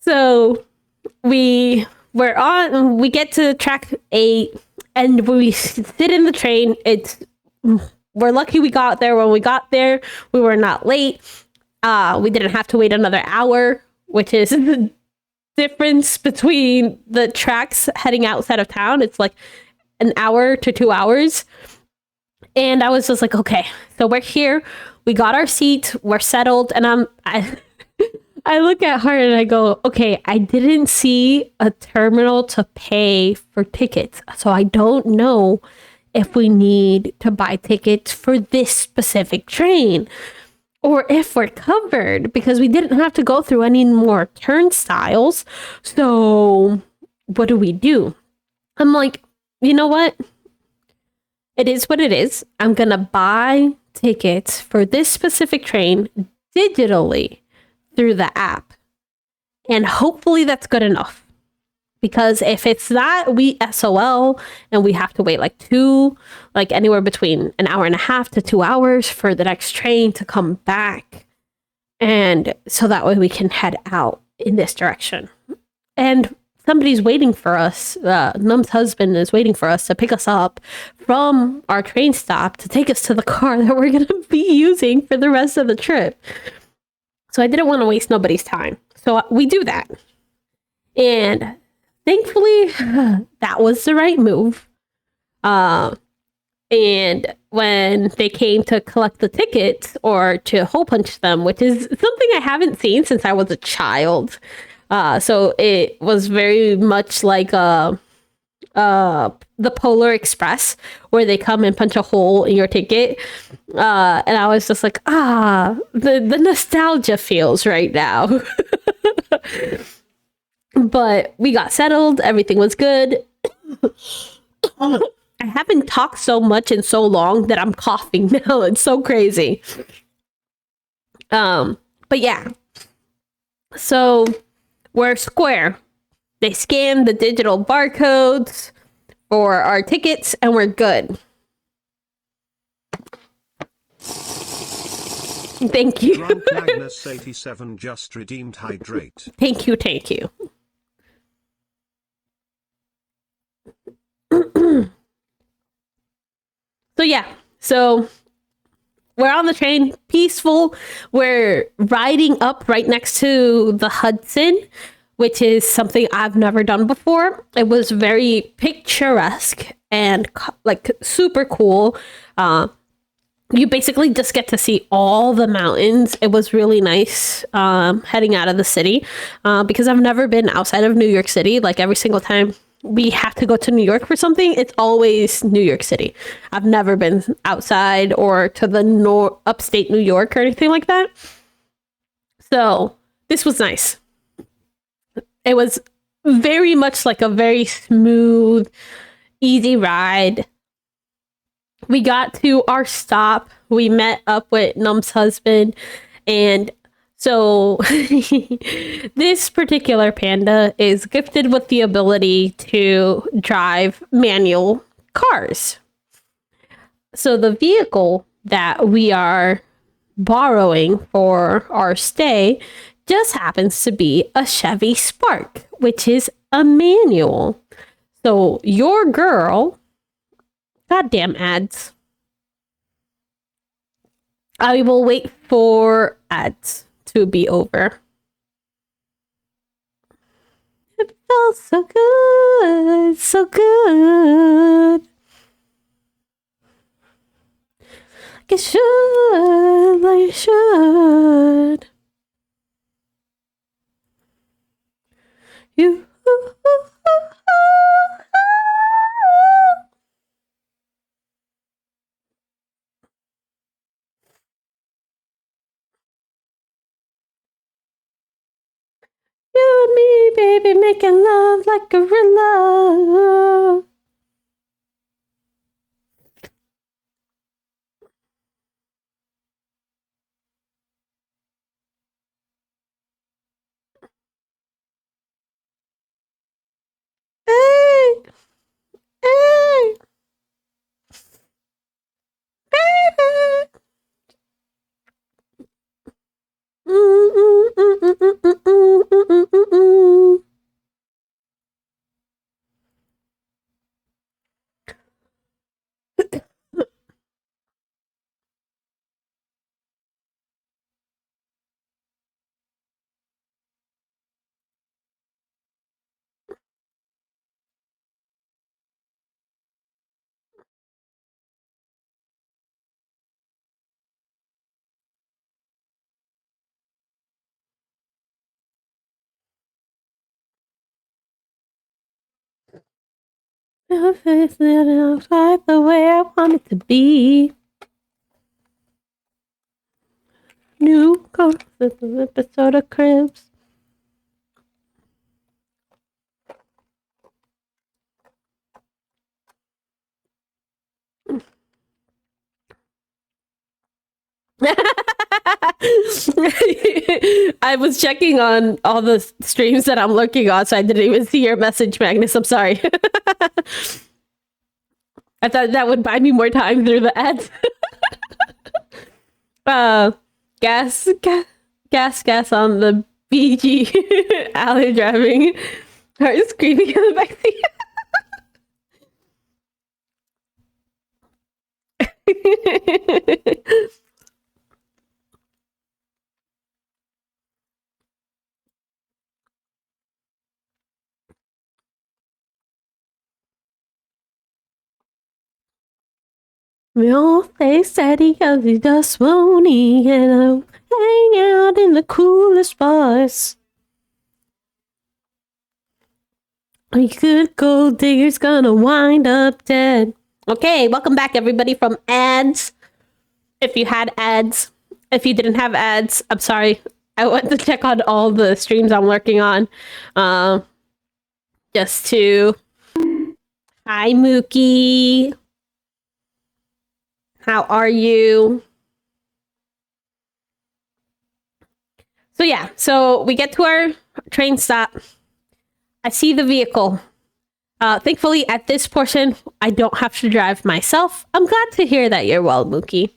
So we get to track 8 and we sit in the train. We're lucky we got there. When we got there, we were not late. We didn't have to wait another hour, which is the difference between the tracks heading outside of town. It's like an hour to 2 hours. And I was just like, okay, so we're here. We got our seat. We're settled. And I look at her and I go, okay, I didn't see a terminal to pay for tickets. So I don't know if we need to buy tickets for this specific train or if we're covered, because we didn't have to go through any more turnstiles. So what do? I'm like, you know what? It is what it is. I'm going to buy tickets for this specific train digitally through the app. And hopefully that's good enough. Because if it's that, we SOL and we have to wait like anywhere between an hour and a half to 2 hours for the next train to come back. And so that way we can head out in this direction. And somebody's waiting for us. Num's husband is waiting for us to pick us up from our train stop to take us to the car that we're going to be using for the rest of the trip. So I didn't want to waste nobody's time. So we do that. And thankfully, that was the right move. And when they came to collect the tickets or to hole punch them, which is something I haven't seen since I was a child. So it was very much like the Polar Express, where they come and punch a hole in your ticket. And I was just like, the nostalgia feels right now. But we got settled, everything was good. I haven't talked so much in so long that I'm coughing now. It's so crazy. But yeah. So we're square. They scan the digital barcodes for our tickets and we're good. Thank you. Drunk Magnus 87 just redeemed hydrate. Thank you. So yeah, so we're on the train, peaceful. We're riding up right next to the Hudson, which is something I've never done before. It was very picturesque and like super cool. You basically just get to see all the mountains. It was really nice heading out of the city because I've never been outside of New York City. Like every single time we have to go to New York for something, it's always New York City. I've never been outside or to the upstate New York or anything like that. So this was nice. It was very much like a very smooth, easy ride. We got to our stop. We met up with Num's husband. And so this particular panda is gifted with the ability to drive manual cars. So the vehicle that we are borrowing for our stay just happens to be a Chevy Spark, which is a manual. So your girl, goddamn ads. I will wait for ads to be over. It felt so good, so good. Like it should, like it should. You. You and me, baby, making love like gorilla. Hey, hey, baby. Your face looks like the way I want it to be. New episode of Cribs. I was checking on all the streams that I'm lurking on, so I didn't even see your message, Magnus. I'm sorry. I thought that would buy me more time through the ads. Gas on the BG alley driving. Her screaming in the backseat. We all stay steady cause we just won't eat and hang out in the coolest bars. A good gold digger's gonna wind up dead. Okay, welcome back, everybody, from ads. If you had ads, if you didn't have ads, I'm sorry. I went to check on all the streams I'm working on. Just to. Hi, Mookie. How are you? So, yeah, so we get to our train stop. I see the vehicle. Thankfully, at this portion, I don't have to drive myself. I'm glad to hear that you're well, Mookie.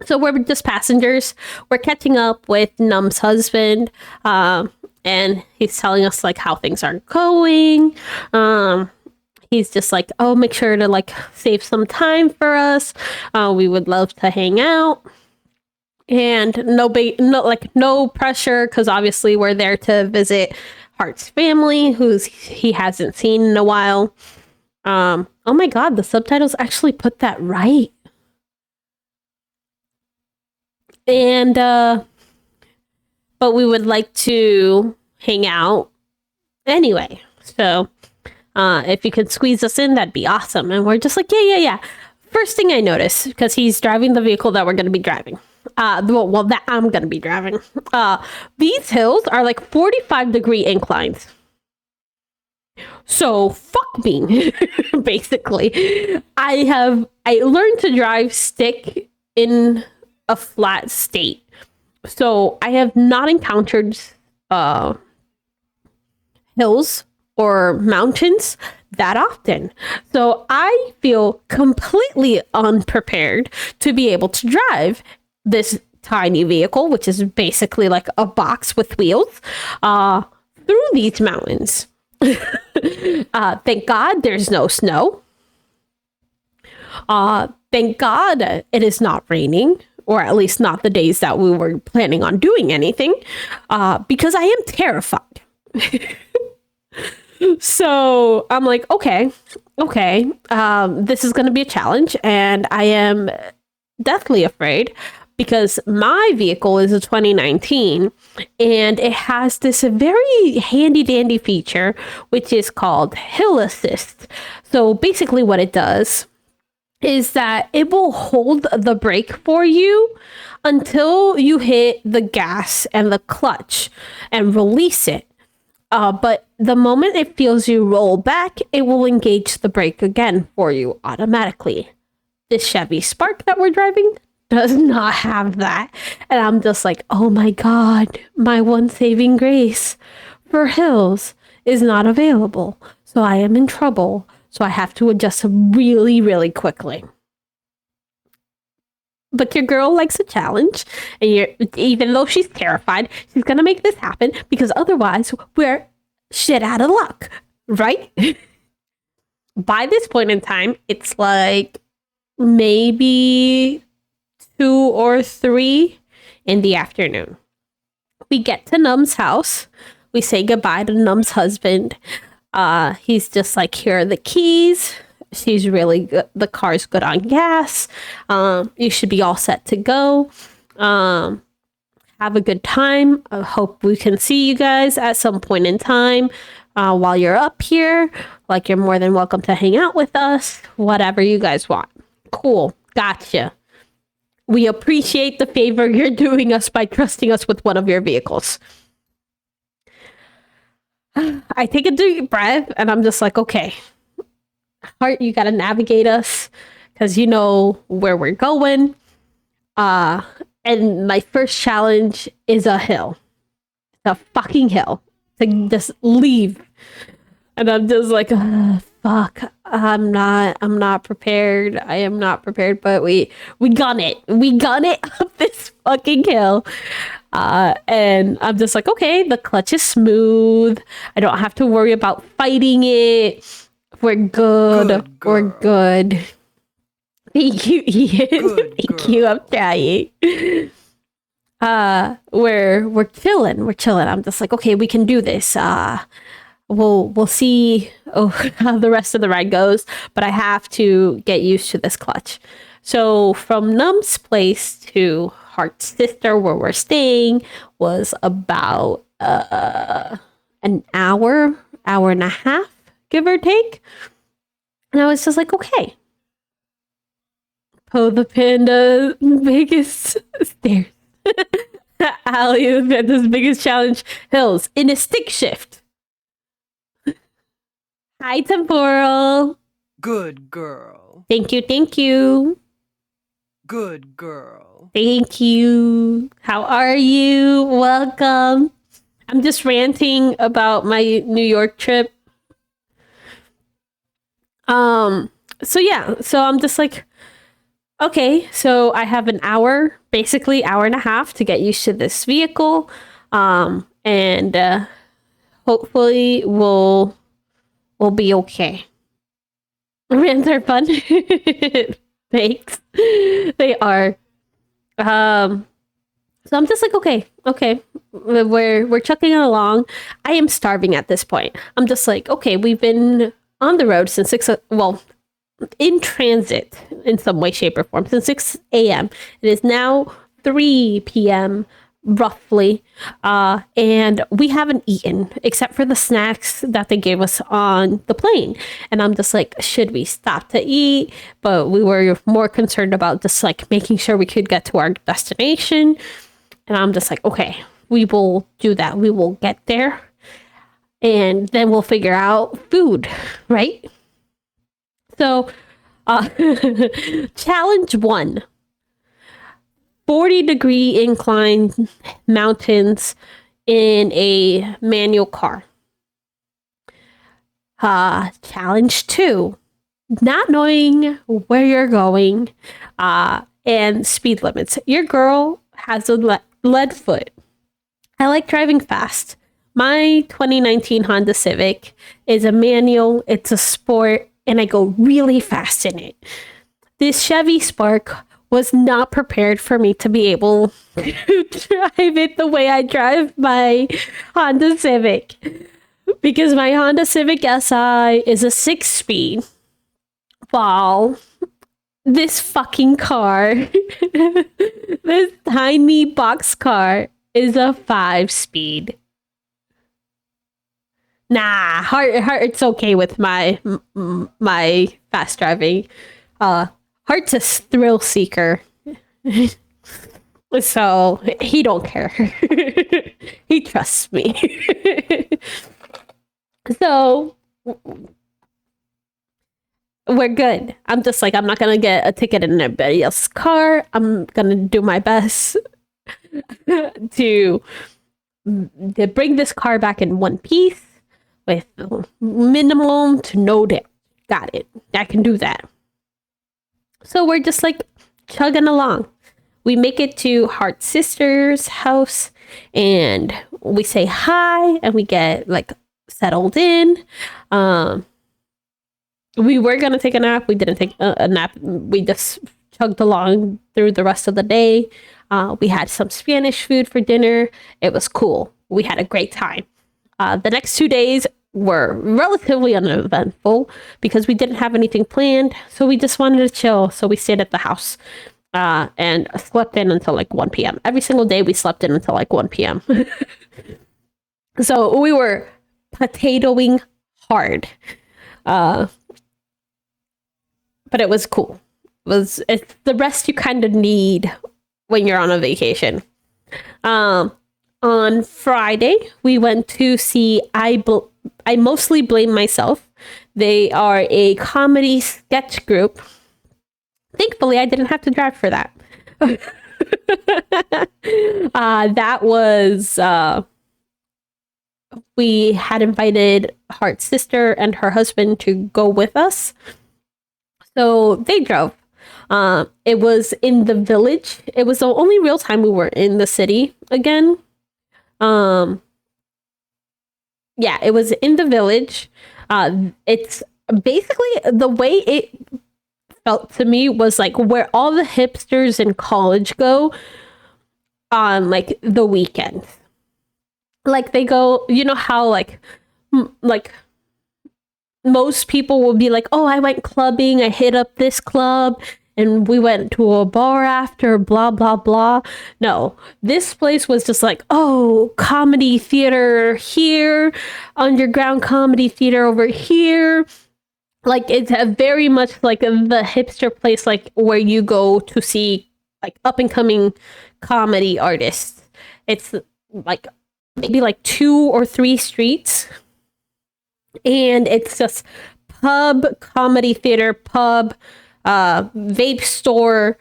So we're just passengers. We're catching up with Num's husband, and he's telling us like how things are going. He's just like, oh, make sure to like save some time for us. We would love to hang out. And no pressure, because obviously we're there to visit Hart's family, he hasn't seen in a while. Oh my god, the subtitles actually put that right. And but we would like to hang out anyway. So if you could squeeze us in, that'd be awesome. And we're just like, yeah. First thing I notice, because he's driving the vehicle that we're going to be driving. That I'm going to be driving. These hills are like 45-degree inclines. So fuck me, basically. I learned to drive stick in a flat state. So I have not encountered hills or mountains that often. So I feel completely unprepared to be able to drive this tiny vehicle, which is basically like a box with wheels, through these mountains. Thank God there's no snow. Thank God it is not raining, or at least not the days that we were planning on doing anything, because I am terrified. So I'm like, okay, this is going to be a challenge, and I am deathly afraid because my vehicle is a 2019 and it has this very handy dandy feature, which is called Hill Assist. So basically what it does is that it will hold the brake for you until you hit the gas and the clutch and release it. But the moment it feels you roll back, it will engage the brake again for you automatically. This Chevy Spark that we're driving does not have that. And I'm just like, oh my God, my one saving grace for hills is not available. So I am in trouble. So I have to adjust really, really quickly. But your girl likes a challenge, and even though she's terrified, she's gonna make this happen because otherwise we're shit out of luck, right? By this point in time, it's like maybe 2 or 3 in the afternoon. We get to Num's house. We say goodbye to Num's husband. He's just like, here are the keys. She's really good. The car's good on gas. You should be all set to go. Have a good time. I hope we can see you guys at some point in time while you're up here. Like, you're more than welcome to hang out with us. Whatever you guys want. Cool. Gotcha. We appreciate the favor you're doing us by trusting us with one of your vehicles. I take a deep breath and I'm just like, okay, Hart, you gotta navigate us because you know where we're going. And my first challenge is a hill. A fucking hill. To just leave. And I'm just like, fuck. I'm not prepared. I am not prepared, but we gun it. We gun it up this fucking hill. And I'm just like, okay, the clutch is smooth. I don't have to worry about fighting it. We're good. We're good. Thank you, Ian. Thank you. I'm trying. We're chilling. We're chilling. I'm just like, okay, we can do this. We'll see how the rest of the ride goes, but I have to get used to this clutch. So from Num's place to Hart's sister, where we're staying, was about an hour hour and a half, give or take. And I was just like, okay. Po the Panda's biggest stairs. Ali the Panda's biggest challenge hills in a stick shift. Hi, Temporal. Good girl. Thank you, thank you. Good girl. Thank you. How are you? Welcome. I'm just ranting about my New York trip. So yeah, so I'm just like, okay, so I have an hour, basically hour and a half to get used to this vehicle. And hopefully we'll be okay. Rants are fun. Thanks. They are. So I'm just like, okay. We're chucking it along. I am starving at this point. I'm just like, okay, we've been on the road since in transit in some way, shape, or form since 6 a.m. It is now 3 p.m. roughly, and we haven't eaten except for the snacks that they gave us on the plane. And I'm just like, should we stop to eat? But we were more concerned about just like making sure we could get to our destination. And I'm just like, okay, we will do that. We will get there, and then we'll figure out food, right? So, challenge 1. 40-degree incline mountains in a manual car. Challenge 2. Not knowing where you're going and speed limits. Your girl has a lead foot. I like driving fast. My 2019 Honda Civic is a manual, it's a sport, and I go really fast in it. This Chevy Spark was not prepared for me to be able to drive it the way I drive my Honda Civic. Because my Honda Civic SI is a 6-speed, while this fucking car, this tiny box car, is a 5-speed. Nah, Heart's okay with my fast driving. Heart's a thrill seeker, so he don't care. He trusts me. So we're good. I'm just like, I'm not gonna get a ticket in anybody else's car. I'm gonna do my best to bring this car back in one piece with minimum to no damage. Got it. I can do that. So we're just like chugging along. We make it to Heart's sister's house, and we say hi, and we get like settled in. We were gonna take a nap. We didn't take a nap. We just chugged along through the rest of the day. We had some Spanish food for dinner. It was cool. We had a great time. The next 2 days were relatively uneventful because we didn't have anything planned. So we just wanted to chill. So we stayed at the house and slept in until like 1 p.m. Every single day we slept in until like 1 p.m. So we were potatoing hard. But it was cool. It's the rest you kind of need when you're on a vacation. On Friday, we went to see I Mostly Blame Myself. They are a comedy sketch group. Thankfully, I didn't have to drive for that. That was... we had invited Heart's sister and her husband to go with us. So they drove. It was in the village. It was the only real time we were in the city again. Yeah, it was in the village. It's basically the way it felt to me was like where all the hipsters in college go on like the weekends. Like they go, you know how like most people will be like, oh, I went clubbing, I hit up this club, and we went to a bar after, blah, blah, blah. No, this place was just like, oh, comedy theater here, underground comedy theater over here. Like, it's a very much like the hipster place, like where you go to see like up and coming comedy artists. It's like maybe like 2 or 3 streets, and it's just pub, comedy theater, pub, vape store,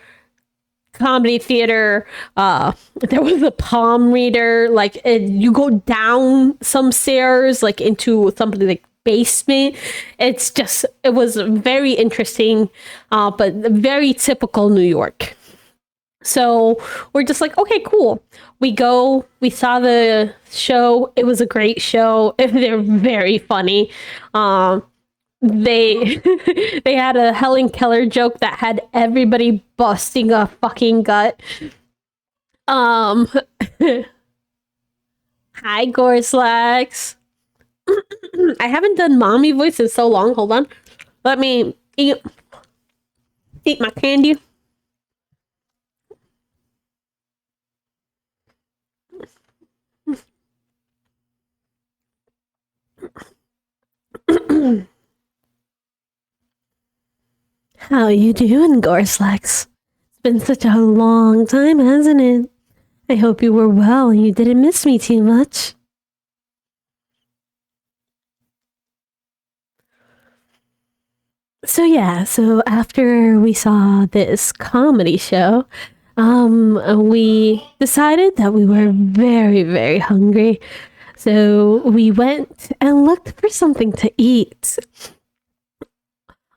comedy theater. There was a palm reader. Like, you go down some stairs, like into something like basement. It was very interesting, but very typical New York. So we're just like, okay, cool. We saw the show. It was a great show. They're very funny. They they had a Helen Keller joke that had everybody busting a fucking gut. Hi, Gorslax. I haven't done mommy voice in so long. Hold on. Let me eat my candy. How you doing, Gorslax? It's been such a long time, hasn't it? I hope you were well and you didn't miss me too much. So after we saw this comedy show, we decided that we were very, very hungry. So we went and looked for something to eat.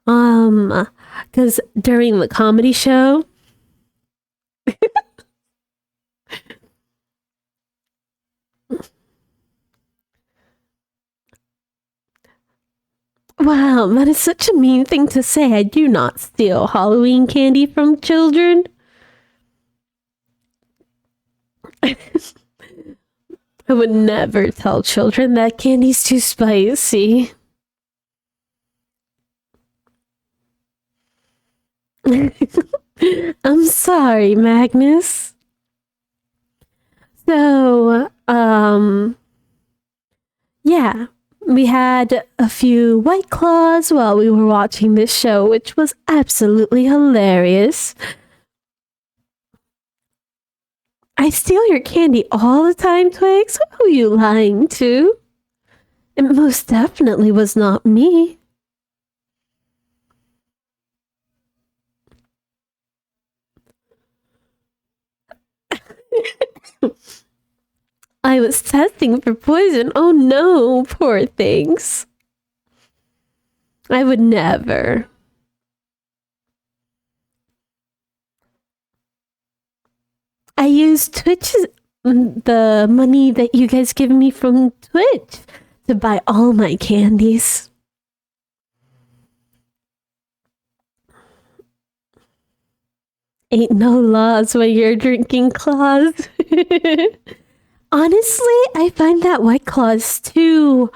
Because during the comedy show, wow, that is such a mean thing to say. I do not steal Halloween candy from children. I would never tell children that candy's too spicy. I'm sorry, Magnus. So, yeah, we had a few White Claws while we were watching this show, which was absolutely hilarious. I steal your candy all the time, Twigs. Who are you lying to? It most definitely was not me. I was testing for poison. Oh no, poor things. I would never. I used the money that you guys give me from Twitch to buy all my candies. Ain't no laws when you're drinking claws. Honestly, I find that White Claws too.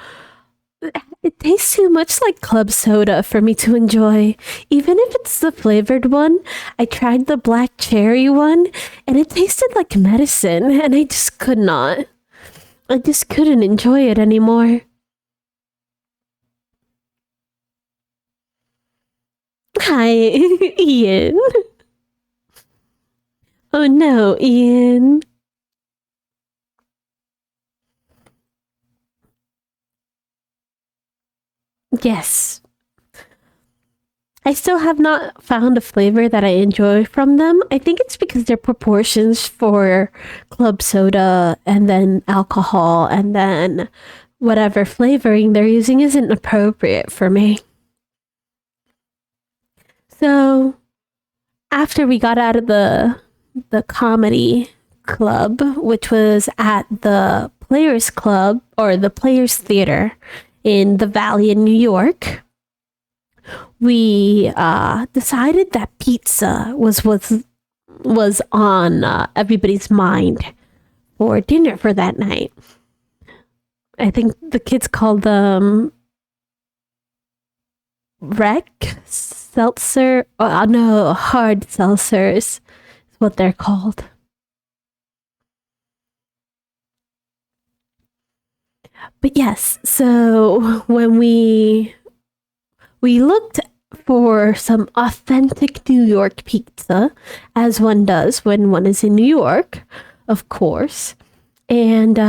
It tastes too much like club soda for me to enjoy. Even if it's the flavored one, I tried the black cherry one and it tasted like medicine and I just could not. I just couldn't enjoy it anymore. Hi, Ian. Oh no, Ian. Yes. I still have not found a flavor that I enjoy from them. I think it's because their proportions for club soda and then alcohol and then whatever flavoring they're using isn't appropriate for me. So, after we got out of the comedy club, which was at the Players Club or the Players Theater in the Valley in New York, we decided that pizza was on everybody's mind for dinner for that night. I think the kids called them Rex seltzer. Oh, no, hard seltzers is what they're called. But yes, so when we looked for some authentic New York pizza, as one does when one is in New York, of course. And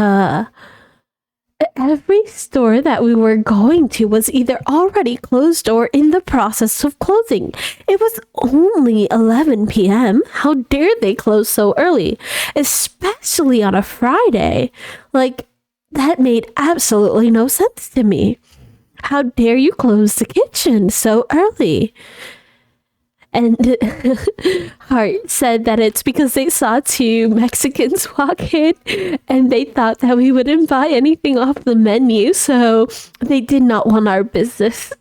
every store that we were going to was either already closed or in the process of closing. It was only 11 p.m. How dare they close so early, especially on a Friday? Like, that made absolutely no sense to me. How dare you close the kitchen so early? And Hart said that it's because they saw two Mexicans walk in and they thought that we wouldn't buy anything off the menu, so they did not want our business.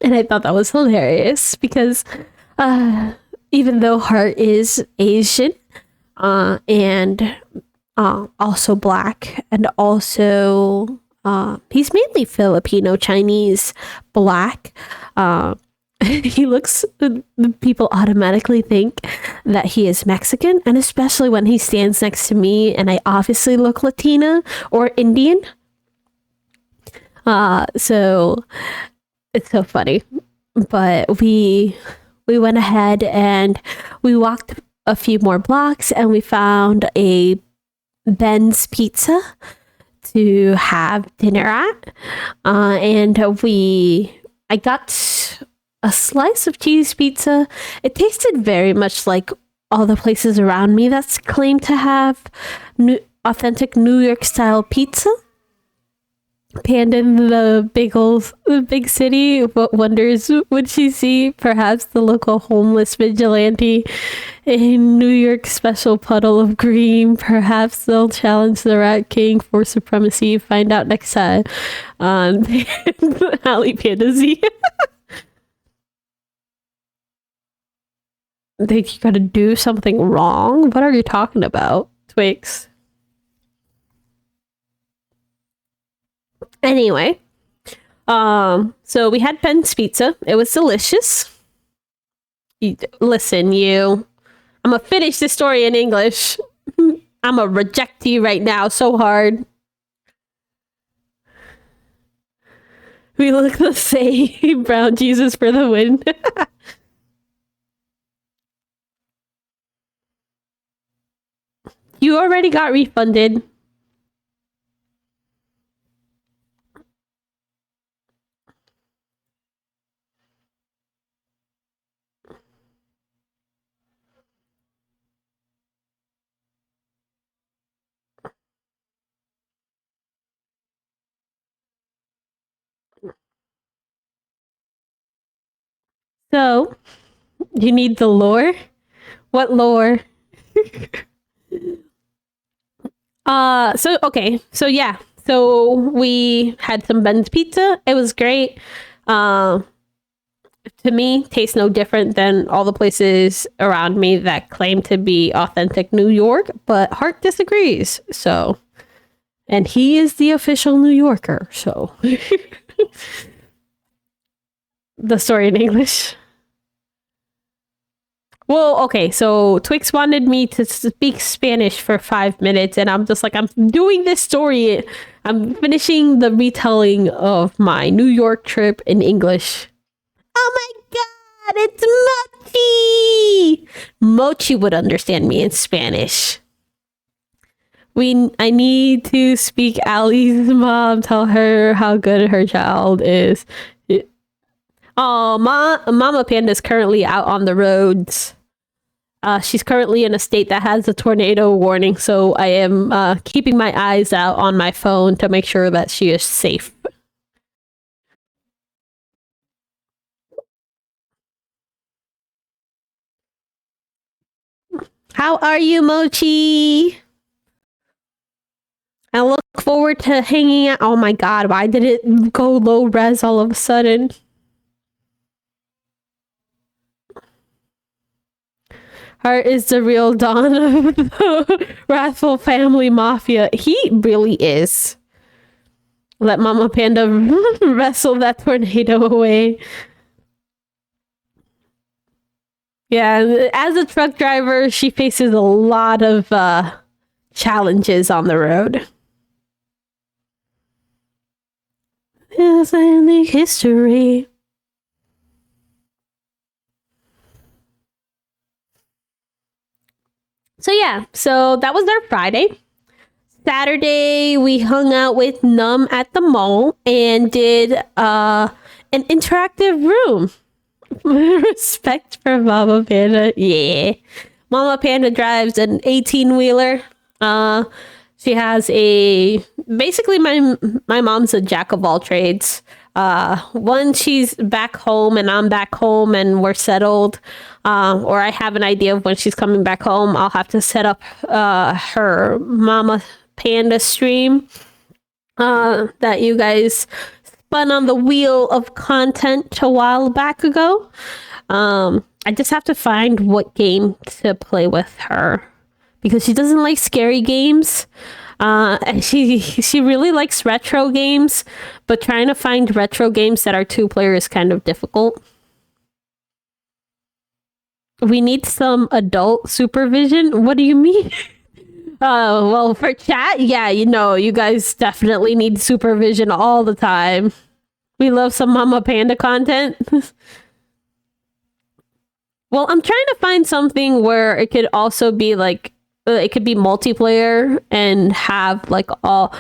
And I thought that was hilarious because even though Hart is Asian and also black, and also he's mainly Filipino, Chinese, black. He looks, people automatically think that he is Mexican, and especially when he stands next to me and I obviously look Latina or Indian. So it's so funny. But we went ahead and we walked a few more blocks and we found a Ben's Pizza to have dinner at. And I got a slice of cheese pizza. It tasted very much like all the places around me that's claimed to have authentic New York style pizza. Panda in the big city. What wonders would she see? Perhaps the local homeless vigilante in New York special puddle of green. Perhaps they'll challenge the Rat King for supremacy. Find out next time on Alley Panda Z. Think you gotta do something wrong? What are you talking about, Twix? Anyway, so we had Ben's Pizza. It was delicious. Listen, I'm gonna finish this story in English. I'm gonna reject you right now so hard. We look the same. Brown Jesus for the win. You already got refunded. So, you need the lore? What lore? So yeah. So we had some Ben's Pizza. It was great. To me, tastes no different than all the places around me that claim to be authentic New York, but Hart disagrees. So, and he is the official New Yorker, so the story in English. Well, okay, so Twix wanted me to speak Spanish for 5 minutes, and I'm just like, I'm doing this story. I'm finishing the retelling of my New York trip in English. Oh my god, it's Mochi! Mochi would understand me in Spanish. I need to speak Allie's mom, tell her how good her child is. Oh, Mama Panda is currently out on the roads. She's currently in a state that has a tornado warning, so I am keeping my eyes out on my phone to make sure that she is safe. How are you, Mochi? I look forward to hanging out. Oh my god, why did it go low res all of a sudden? Hart is the real Don of the Wrathful Family Mafia. He really is. Let Mama Panda wrestle that tornado away. Yeah, as a truck driver, she faces a lot of challenges on the road. It's only history. So that was our Friday. Saturday, we hung out with Num at the mall and did an interactive room. Respect for Mama Panda. Yeah. Mama Panda drives an 18-wheeler. She has basically my mom's a jack of all trades. When she's back home and I'm back home and we're settled, or I have an idea of when she's coming back home, I'll have to set up her Mama Panda stream that you guys spun on the wheel of content a while back ago. I just have to find what game to play with her because she doesn't like scary games. And she really likes retro games, but trying to find retro games that are 2-player is kind of difficult. We need some adult supervision. What do you mean? Well, for chat, yeah, you guys definitely need supervision all the time. We love some Mama Panda content. Well, I'm trying to find something where it could also be like, it could be multiplayer and have like all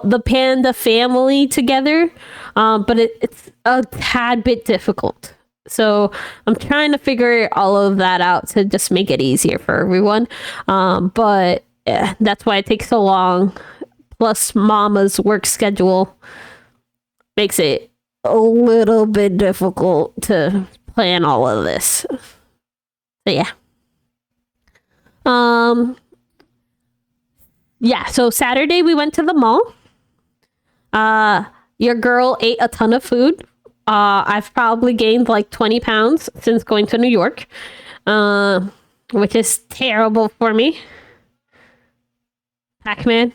the panda family together. But it's a tad bit difficult. So I'm trying to figure all of that out to just make it easier for everyone. But that's why it takes so long. Plus Mama's work schedule makes it a little bit difficult to plan all of this. So yeah. So Saturday we went to the mall. Your girl ate a ton of food. I've probably gained like 20 pounds since going to New York, which is terrible for me. Pac-Man.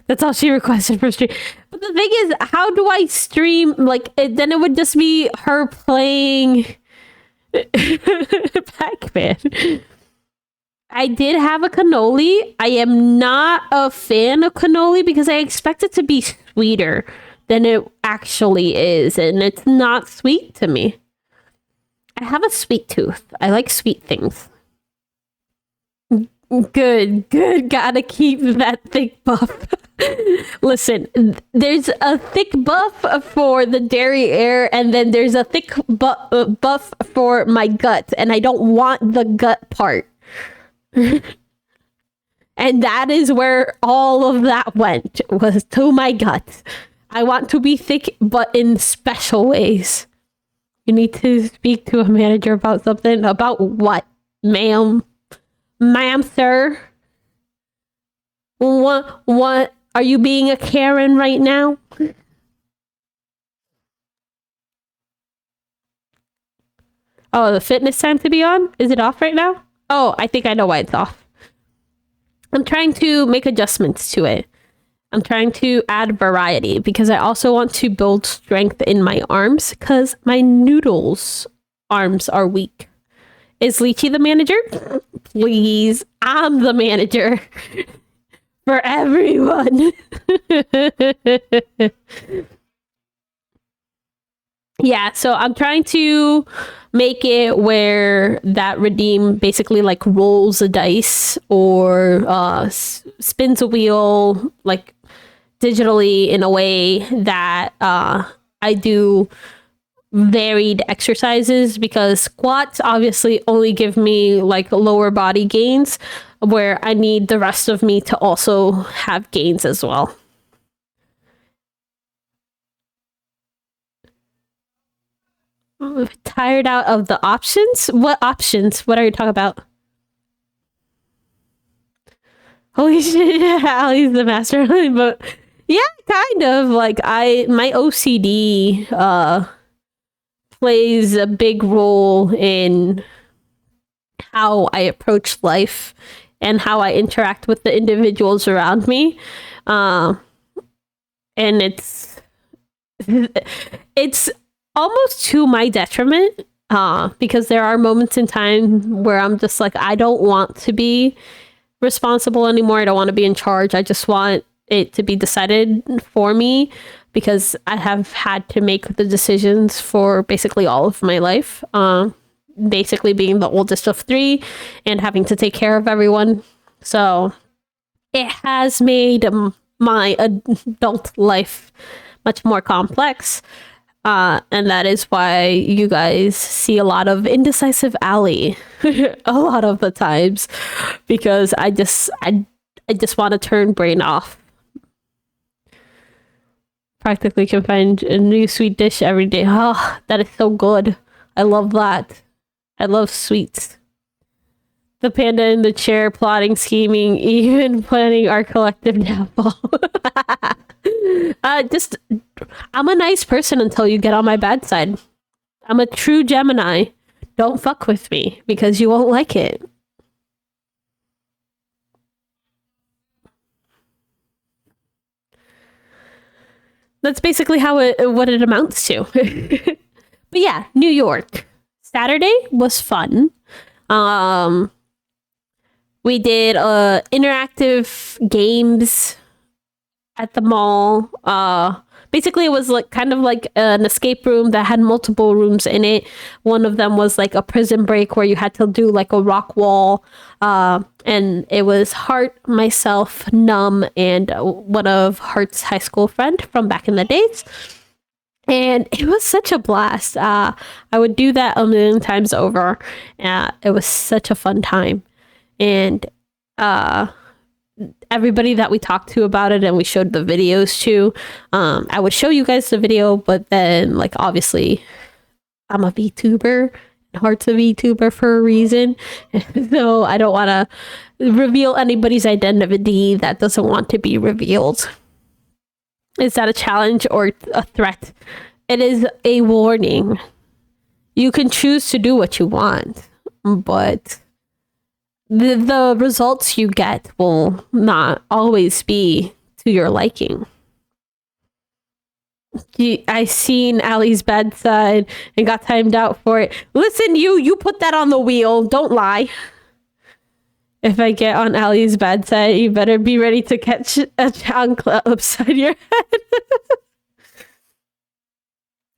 That's all she requested for stream. But the thing is, how do I stream? Like, then it would just be her playing Pac-Man. I did have a cannoli. I am not a fan of cannoli because I expect it to be sweeter than it actually is. And it's not sweet to me. I have a sweet tooth. I like sweet things. Good. Gotta keep that thick buff. Listen, there's a thick buff for the derriere, and then there's a thick buff for my gut, and I don't want the gut part. And that is where all of that went, was to my gut. I want to be thick, but in special ways. You need to speak to a manager about something. About what, ma'am? Ma'am, sir? What? Are you being a Karen right now? Oh, the fitness time to be on? Is it off right now? Oh, I think I know why it's off. I'm trying to make adjustments to it. I'm trying to add variety because I also want to build strength in my arms because my noodles arms are weak. Is Lychee the manager? Please, I'm the manager for everyone. Yeah, so I'm trying to make it where that redeem basically like rolls a dice or spins a wheel like digitally in a way that I do varied exercises, because squats obviously only give me like lower body gains, where I need the rest of me to also have gains as well. Tired out of the options? What options? What are you talking about? Holy shit, yeah, Allie's the master. But yeah, kind of. Like my OCD plays a big role in how I approach life and how I interact with the individuals around me. And it's almost to my detriment. because there are moments in time where I'm just like, I don't want to be responsible anymore. I don't want to be in charge. I just want it to be decided for me, because I have had to make the decisions for basically all of my life. Basically being the oldest of three and having to take care of everyone. So it has made my adult life much more complex. And that is why you guys see a lot of indecisive Allie a lot of the times, because I just want to turn brain off. Practically can find a new sweet dish every day. Oh, that is so good. I love that. I love sweets. The panda in the chair, plotting, scheming, even planning our collective downfall. I'm a nice person until you get on my bad side. I'm a true Gemini. Don't fuck with me, because you won't like it. That's basically what it amounts to. But yeah, New York. Saturday was fun. We did interactive games at the mall. Basically, it was like kind of like an escape room that had multiple rooms in it. One of them was like a prison break where you had to do like a rock wall. And it was Hart, myself, Num, and one of Hart's high school friend from back in the days. And it was such a blast. I would do that a million times over. It was such a fun time. And everybody that we talked to about it and we showed the videos to, I would show you guys the video, but then like obviously I'm a VTuber and Hart's a VTuber for a reason. So I don't want to reveal anybody's identity that doesn't want to be revealed. Is that a challenge or a threat? It is a warning. You can choose to do what you want, but the results you get will not always be to your liking. I seen Allie's bad side and got timed out for it. Listen, you put that on the wheel. Don't lie. If I get on Allie's bad side, you better be ready to catch a chancla upside your head.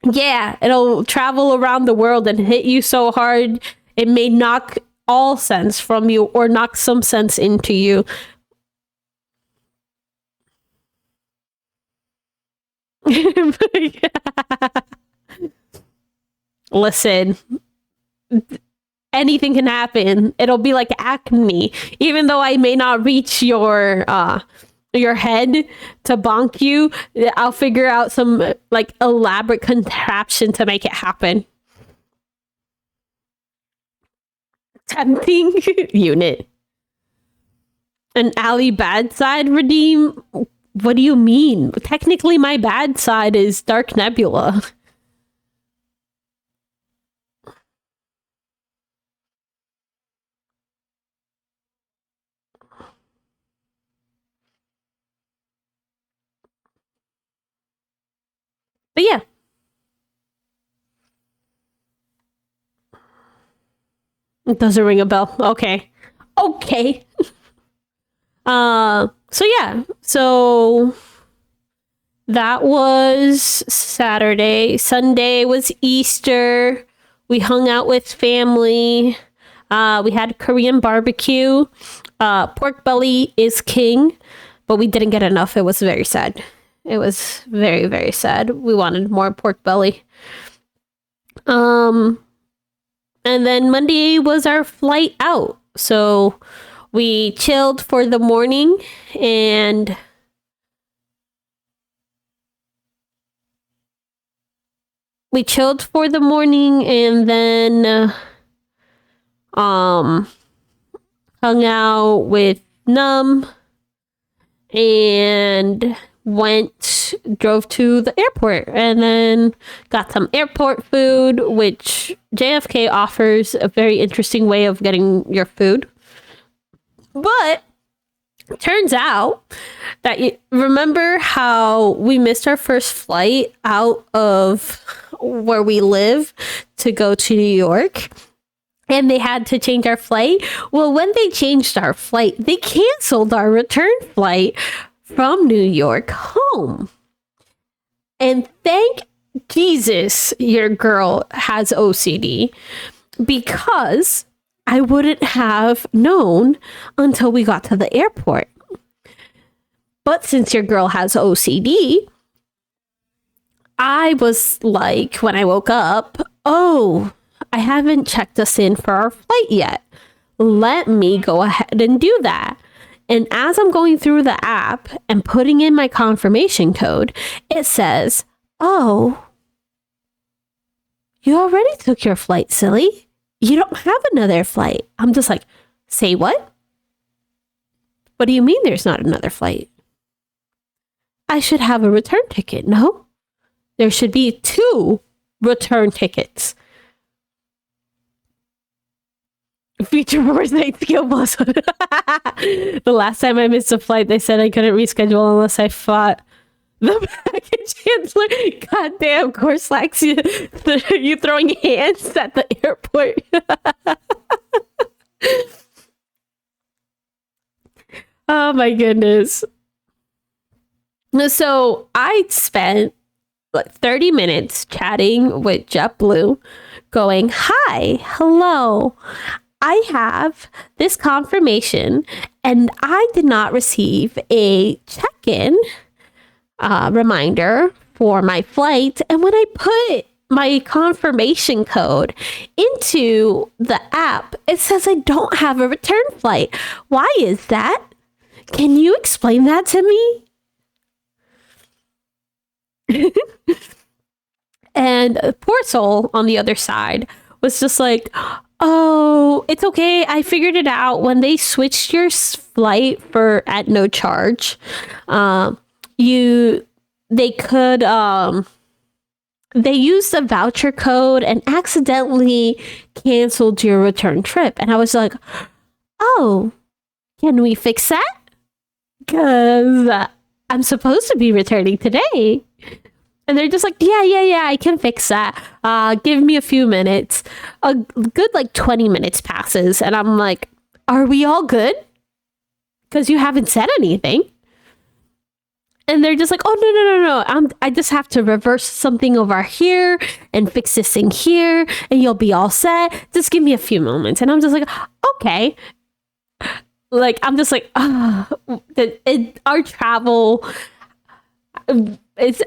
Yeah, it'll travel around the world and hit you so hard it may knock all sense from you or knock some sense into you. Listen, anything can happen. It'll be like acne. Even though I may not reach your head to bonk you, I'll figure out some like elaborate contraption to make it happen. Tempting unit. An Allie bad side redeem? What do you mean? Technically, my bad side is Dark Nebula. But yeah. It doesn't ring a bell. Okay. Okay. So yeah. So that was Saturday. Sunday was Easter. We hung out with family. We had Korean barbecue. Pork belly is king, but we didn't get enough. It was very sad. It was very, very sad. We wanted more pork belly. And then Monday was our flight out. So we chilled for the morning and then hung out with Num and drove to the airport and then got some airport food, which JFK offers a very interesting way of getting your food. But turns out that remember how we missed our first flight out of where we live to go to New York and they had to change our flight. Well, when they changed our flight, they canceled our return flight from New York home. And thank Jesus your girl has OCD, because I wouldn't have known until we got to the airport. But since your girl has OCD, I was like, when I woke up, oh, I haven't checked us in for our flight yet. Let me go ahead and do that. And as I'm going through the app and putting in my confirmation code, it says, oh, you already took your flight, silly. You don't have another flight. I'm just like, say what? What do you mean there's not another flight? I should have a return ticket, no? There should be 2 return tickets. Feature Fortnite skill plus. The last time I missed a flight, they said I couldn't reschedule unless I fought the package handler. Goddamn, Corslax, you throwing hands at the airport. Oh my goodness. So I spent like 30 minutes chatting with JetBlue, going, hi, hello. I have this confirmation and I did not receive a check-in reminder for my flight. And when I put my confirmation code into the app, it says I don't have a return flight. Why is that? Can you explain that to me? And poor soul on the other side was just like, oh, it's okay. I figured it out. When they switched your flight for at no charge, they used a voucher code and accidentally canceled your return trip. And I was like, oh, can we fix that? Because I'm supposed to be returning today. And they're just like, yeah, I can fix that. Give me a few minutes. A good 20 minutes passes. And I'm like, are we all good? Because you haven't said anything. And they're just like, oh, no. I just have to reverse something over here and fix this thing here. And you'll be all set. Just give me a few moments. And I'm just like, okay. I'm just like, our travel, it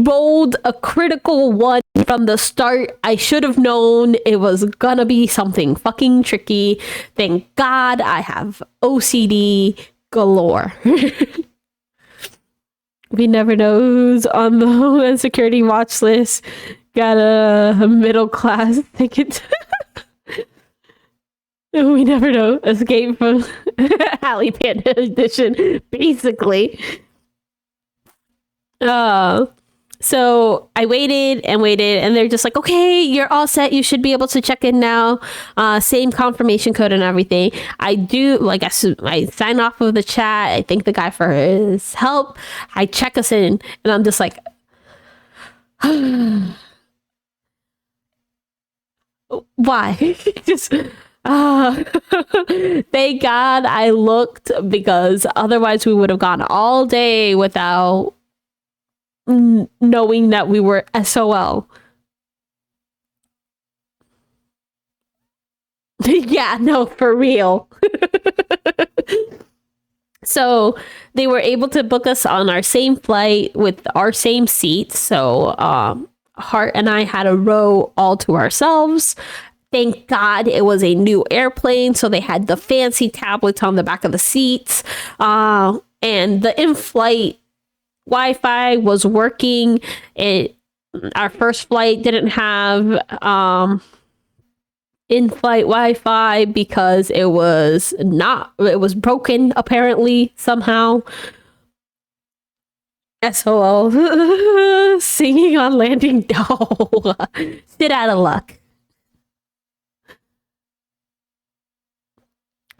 rolled a critical 1 from the start. I should have known it was gonna be something fucking tricky. Thank God I have OCD galore. We never know who's on the Homeland Security watch list. Got a middle class ticket. We never know. Escape from Alley Panda edition, basically. So I waited, and they're just like, okay, you're all set. You should be able to check in now. Same confirmation code and everything. I sign off of the chat. I thank the guy for his help. I check us in, and I'm just like, why? Just, thank God I looked, because otherwise we would have gone all day without knowing that we were SOL. Yeah, no, for real. So they were able to book us on our same flight with our same seats. So Hart and I had a row all to ourselves. Thank God it was a new airplane, so they had the fancy tablets on the back of the seats. And the in-flight Wi-Fi was working. Our first flight didn't have in-flight Wi-Fi because it was broken apparently somehow. SOL. Singing on landing. No. Shit out of luck.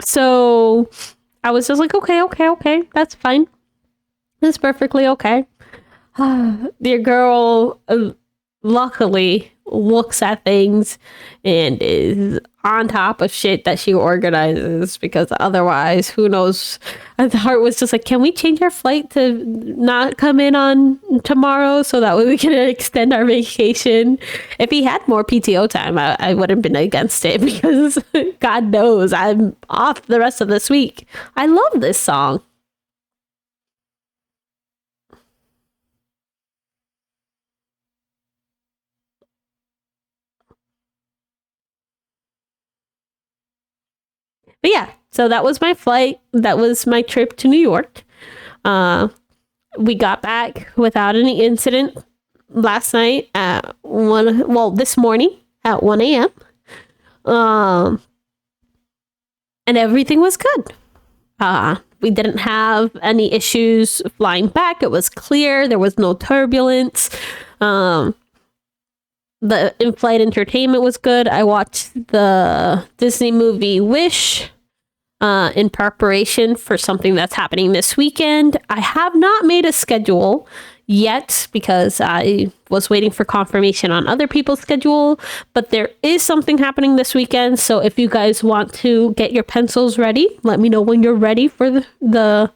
So I was just like, okay, that's fine. That's perfectly okay. Dear girl luckily looks at things and is on top of shit that she organizes, because otherwise, who knows? The heart was just like, can we change our flight to not come in on tomorrow so that way we can extend our vacation? If he had more PTO time, I would have been against it, because God knows I'm off the rest of this week. I love this song. But yeah, so that was my flight. That was my trip to New York. We got back without any incident last night at this morning at 1 a.m. And everything was good. We didn't have any issues flying back. It was clear. There was no turbulence. The in-flight entertainment was good. I watched the Disney movie Wish in preparation for something that's happening this weekend. I have not made a schedule yet because I was waiting for confirmation on other people's schedule, but there is something happening this weekend. So if you guys want to get your pencils ready, let me know when you're ready for the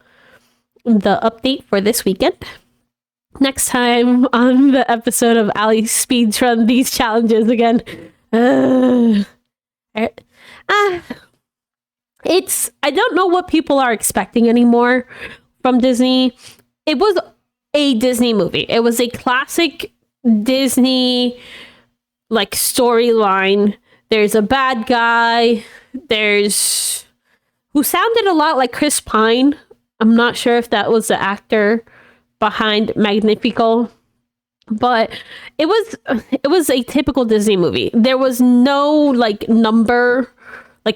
update for this weekend. Next time on the episode of Ali speeds run these challenges again. I don't know what people are expecting anymore from Disney. It was a Disney movie. It was a classic Disney like storyline. There's a bad guy. Who sounded a lot like Chris Pine. I'm not sure if that was the actor behind Magnifico, but it was a typical Disney movie. There was no like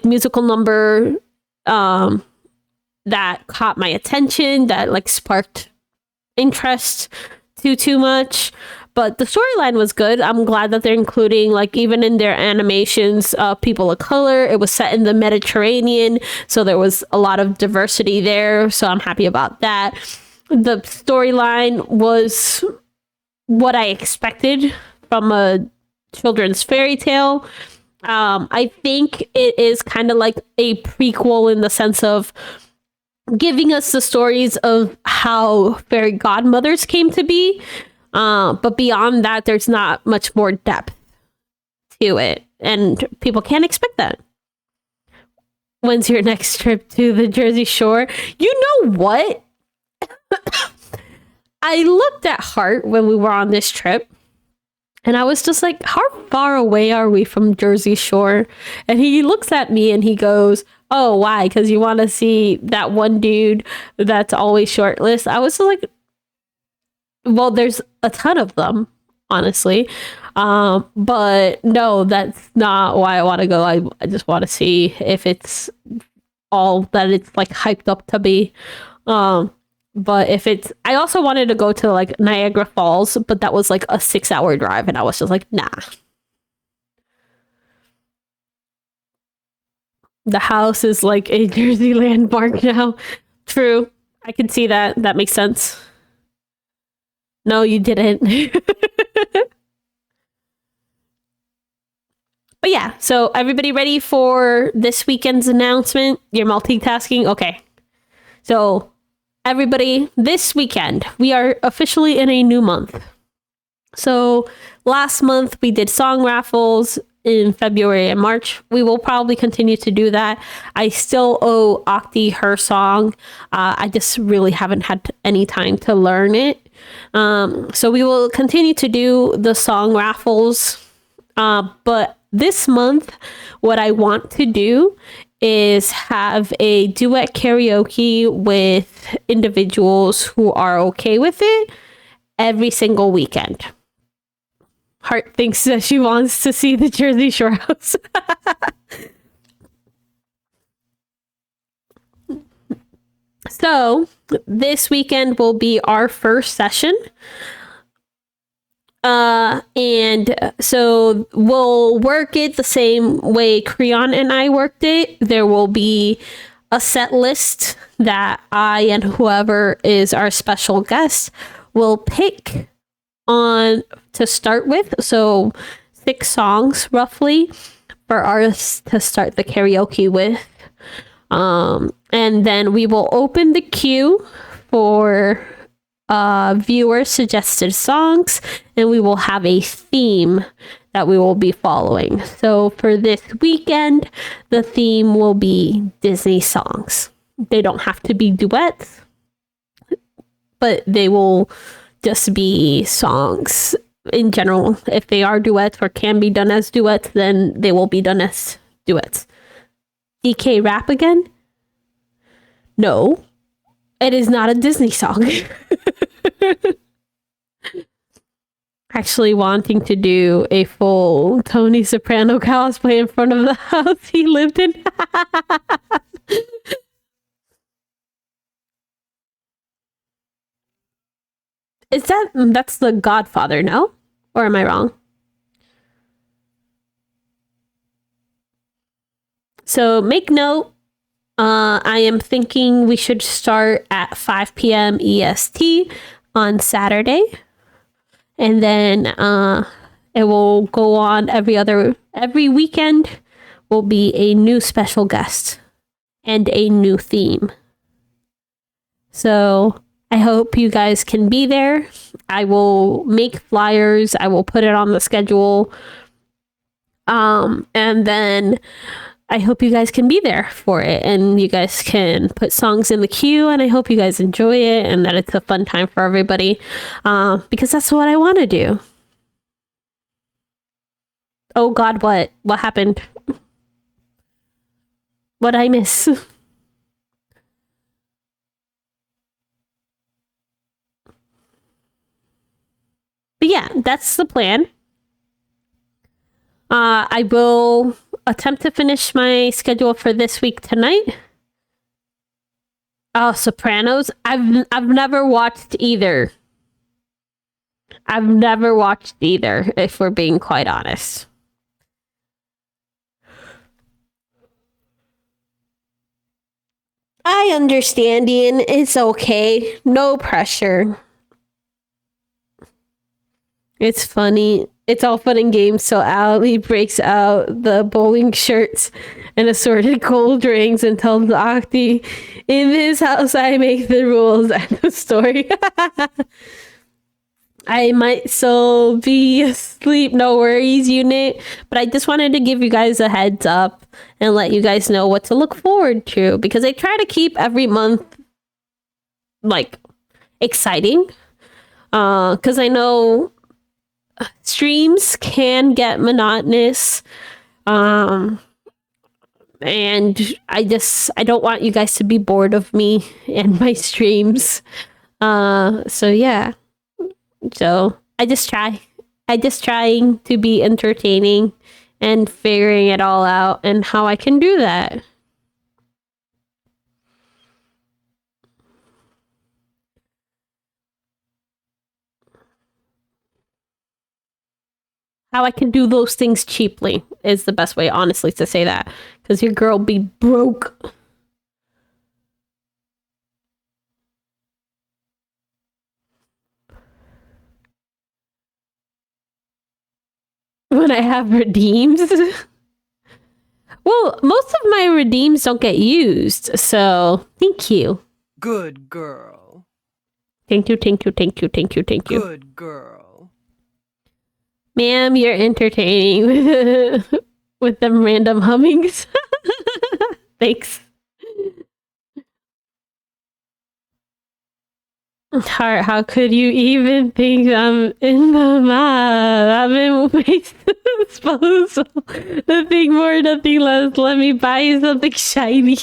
musical number that caught my attention, that like sparked interest too much. But the storyline was good. I'm glad that they're including, like, even in their animations, people of color. It was set in the Mediterranean, so there was a lot of diversity there. So I'm happy about that. The storyline was what I expected from a children's fairy tale. I think it is kind of like a prequel in the sense of giving us the stories of how fairy godmothers came to be. But beyond that, there's not much more depth to it. And people can't expect that. When's your next trip to the Jersey Shore? You know what? I looked at Hart when we were on this trip. And I was just like, how far away are we from Jersey Shore? And he looks at me and he goes, oh, why? Because you want to see that one dude that's always shortlist. I was like, well, there's a ton of them, honestly. But no, that's not why I want to go. I just want to see if it's all that it's like hyped up to be. But if it's, I also wanted to go to like Niagara Falls, but that was like a 6-hour drive, and I was just like, nah. The house is like a Jersey landmark now. True. I can see that. That makes sense. No, you didn't. But yeah, so everybody ready for this weekend's announcement? You're multitasking? Okay. So everybody, this weekend, we are officially in a new month. So last month we did song raffles in February and March. We will probably continue to do that. I still owe Octi her song. I just really haven't had any time to learn it. So we will continue to do the song raffles. But this month, what I want to do is have a duet karaoke with individuals who are okay with it every single weekend. Hart thinks that she wants to see the Jersey Shore house. So this weekend will be our first session. And so we'll work it the same way Creon and I worked it. There will be a set list that I and whoever is our special guest will pick on to start with. So 6 songs roughly for us to start the karaoke with. And then we will open the queue for viewer suggested songs, and we will have a theme that we will be following. So for this weekend, the theme will be Disney songs. They don't have to be duets, but they will just be songs in general. If they are duets or can be done as duets, then they will be done as duets. DK rap again? No, it is not a Disney song. Actually wanting to do a full Tony Soprano cosplay in front of the house he lived in. That's the Godfather, no? Or am I wrong? So make note, I am thinking we should start at 5 p.m. EST on Saturday. And then it will go on every weekend will be a new special guest and a new theme. So I hope you guys can be there. I will make flyers. I will put it on the schedule. And then I hope you guys can be there for it, and you guys can put songs in the queue, and I hope you guys enjoy it and that it's a fun time for everybody, because that's what I want to do. Oh God, what happened? What did I miss? But yeah, that's the plan. I will attempt to finish my schedule for this week tonight. Oh, Sopranos. I've never watched either. If we're being quite honest. I understand, Ian. It's okay. No pressure. It's funny. It's all fun and games. So Ali breaks out the bowling shirts and assorted cold drinks and tells Akti, "In this house, I make the rules." And the story. I might still be asleep. No worries, unit. But I just wanted to give you guys a heads up and let you guys know what to look forward to, because I try to keep every month like exciting. Because I know streams can get monotonous, and I don't want you guys to be bored of me and my streams. So yeah, so I just trying to be entertaining and figuring it all out and how I can do that. How I can do those things cheaply is the best way, honestly, to say that. Because your girl be broke. When I have redeems. Well, most of my redeems don't get used, so thank you. Good girl. Thank you. Good girl. Ma'am, you're entertaining with them random hummings. Thanks. Heart, how could you even think I'm in the map? I'm in waste disposal. Nothing more, nothing less. Let me buy you something shiny.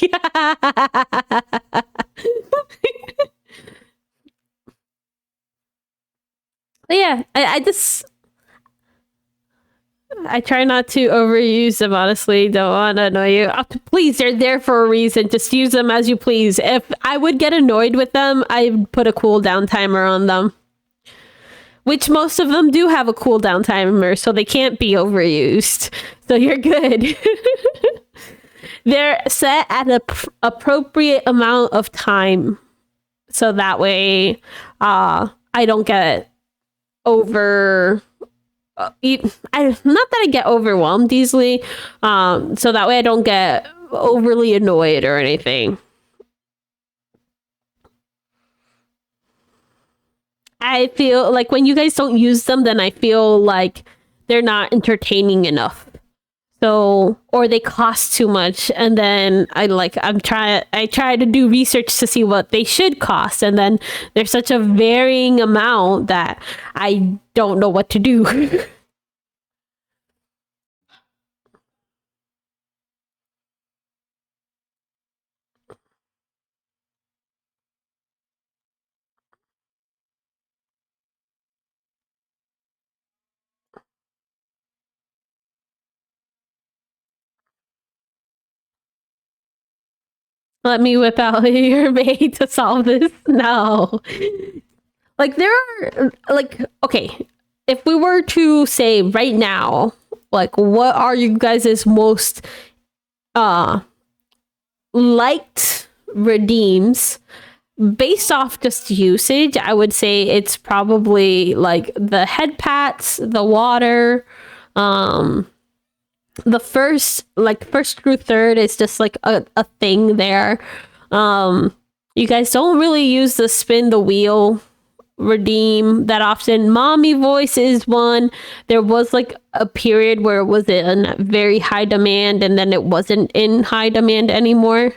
But yeah, I try not to overuse them, honestly. Don't want to annoy you. Please, they're there for a reason. Just use them as you please. If I would get annoyed with them, I'd put a cooldown timer on them. Which most of them do have a cooldown timer, so they can't be overused. So you're good. They're set at an appropriate amount of time. So that way, I don't get not that I get overwhelmed easily, so that way I don't get overly annoyed or anything. I feel like when you guys don't use them, then I feel like they're not entertaining enough. So, or they cost too much, and then I try to do research to see what they should cost, and then there's such a varying amount that I don't know what to do. Let me whip out your maid to solve this. No. Like there are okay, if we were to say right now, like what are you guys' most liked redeems based off just usage, I would say it's probably like the head pats, the water, the first through third is just like a thing there. You guys don't really use the spin the wheel redeem that often. Mommy voice is one. There was like a period where it was in very high demand and then it wasn't in high demand anymore.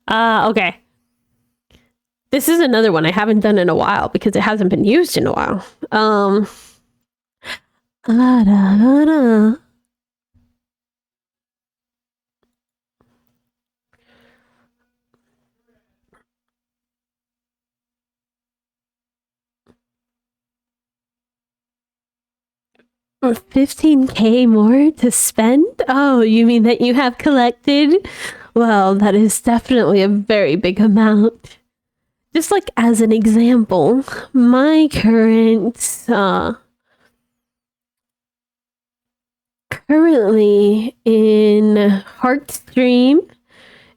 Okay. This is another one I haven't done in a while because it hasn't been used in a while. 15K more to spend? Oh, you mean that you have collected? Well, that is definitely a very big amount. Just like as an example, my currently in Heartstream,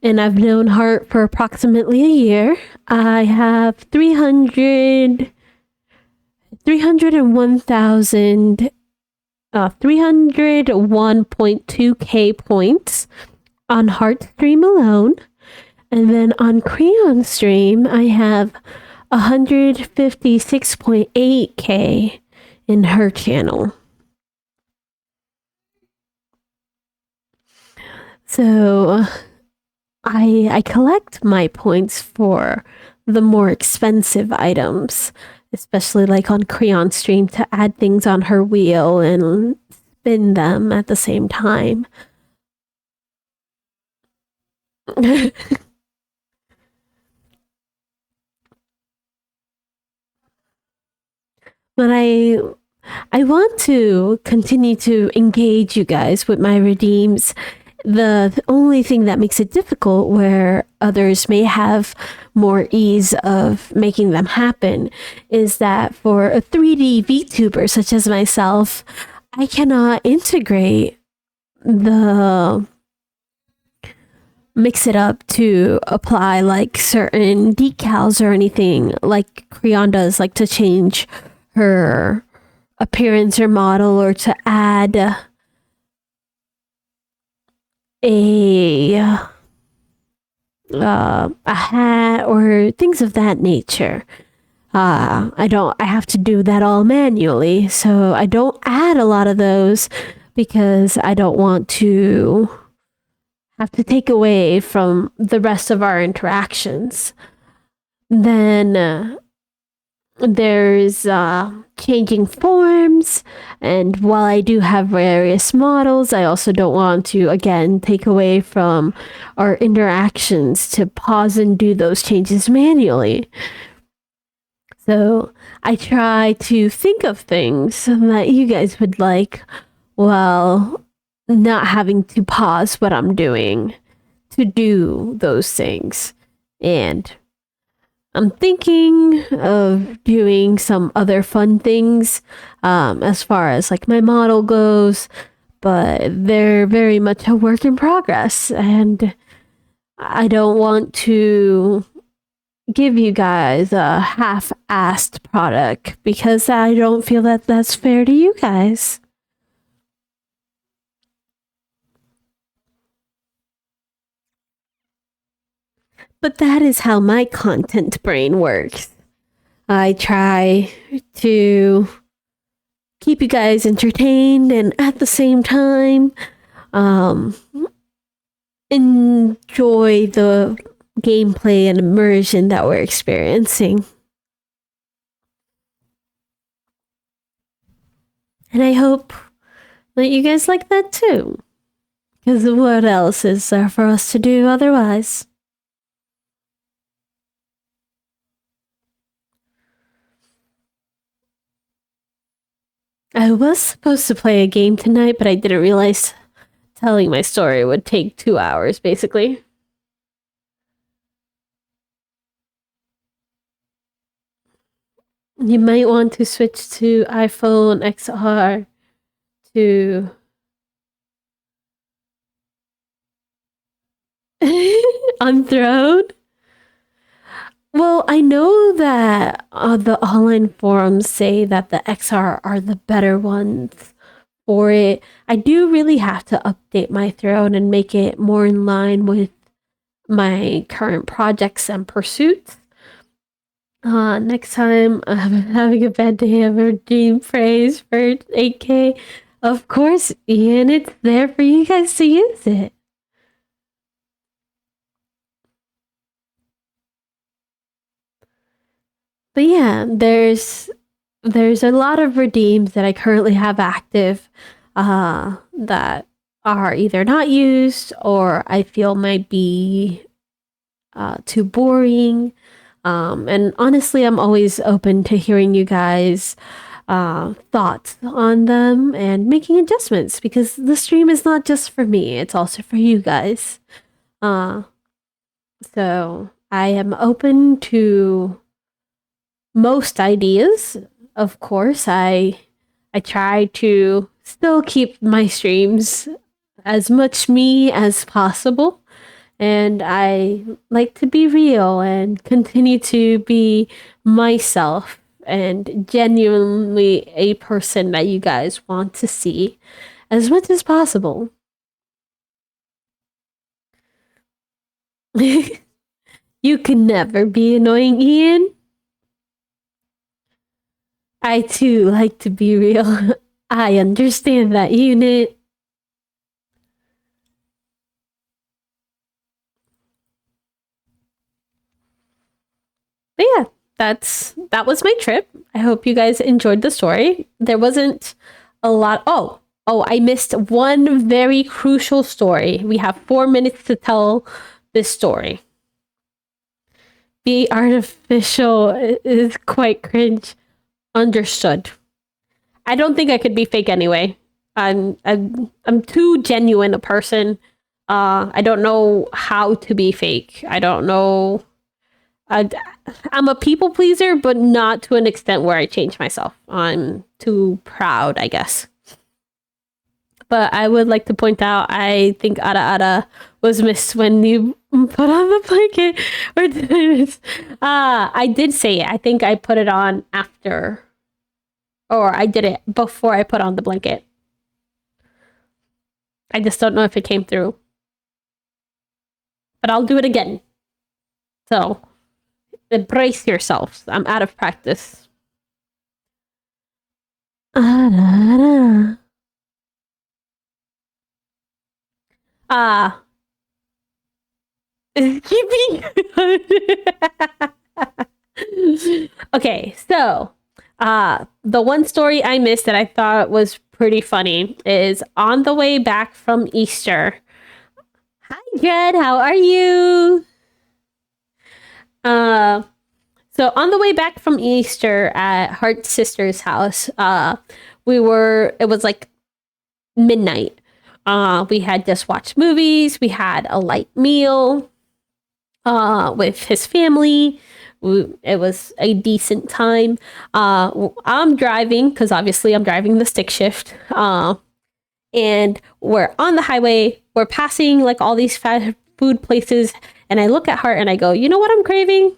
and I've known Heart for approximately a year. I have 301.2k points on Heartstream alone. And then on Creon Stream, I have 156.8k in her channel. So I collect my points for the more expensive items, especially like on Creon Stream to add things on her wheel and spin them at the same time. But I want to continue to engage you guys with my redeems. The only thing that makes it difficult where others may have more ease of making them happen is that for a 3D VTuber such as myself, I cannot integrate the mix it up to apply like certain decals or anything like Creon does, like to change her appearance or model or to add a hat or things of that nature. I have to do that all manually, so I don't add a lot of those because I don't want to have to take away from the rest of our interactions. Then there's changing forms, and while I do have various models, I also don't want to again take away from our interactions to pause and do those changes manually. So I try to think of things that you guys would like while not having to pause what I'm doing to do those things. And I'm thinking of doing some other fun things as far as like my model goes, but they're very much a work in progress. And I don't want to give you guys a half-assed product because I don't feel that that's fair to you guys. But that is how my content brain works. I try to keep you guys entertained and at the same time enjoy the gameplay and immersion that we're experiencing. And I hope that you guys like that too. Because what else is there for us to do otherwise? I was supposed to play a game tonight, but I didn't realize telling my story would take 2 hours, basically. You might want to switch to iPhone XR to Unthrown. Well, I know that the online forums say that the XR are the better ones for it. I do really have to update my throne and make it more in line with my current projects and pursuits. Next time I'm having a bad day of a dream phrase for 8K, of course, Ian, it's there for you guys to use it. But yeah, there's a lot of redeems that I currently have active that are either not used or I feel might be too boring. And honestly, I'm always open to hearing you guys' thoughts on them and making adjustments because the stream is not just for me, it's also for you guys. So I am open to most ideas. Of course, I try to still keep my streams as much me as possible. And I like to be real and continue to be myself and genuinely a person that you guys want to see as much as possible. You can never be annoying, Ian. I too like to be real. I understand that unit. But yeah, that was my trip. I hope you guys enjoyed the story. There wasn't a lot. Oh, I missed one very crucial story. We have 4 minutes to tell this story. Be artificial is quite cringe. Understood. I don't think I could be fake anyway. I'm too genuine a person. I don't know how to be fake. I don't know. I'm a people pleaser, but not to an extent where I change myself. I'm too proud, I guess. But I would like to point out, I think Ada Ada was missed when you put on the blanket. Or did I miss? I did say it. I think I put it on after. Or I did it before I put on the blanket. I just don't know if it came through. But I'll do it again. So, brace yourselves. I'm out of practice. Okay, so the one story I missed that I thought was pretty funny is on the way back from Easter. Hi, Jed, how are you? So on the way back from Easter at Hart's sister's house, it was like midnight. We had just watched movies. We had a light meal with his family. It was a decent time. I'm driving because obviously I'm driving the stick shift. And we're on the highway. We're passing like all these food places, and I look at Hart and I go, you know what I'm craving?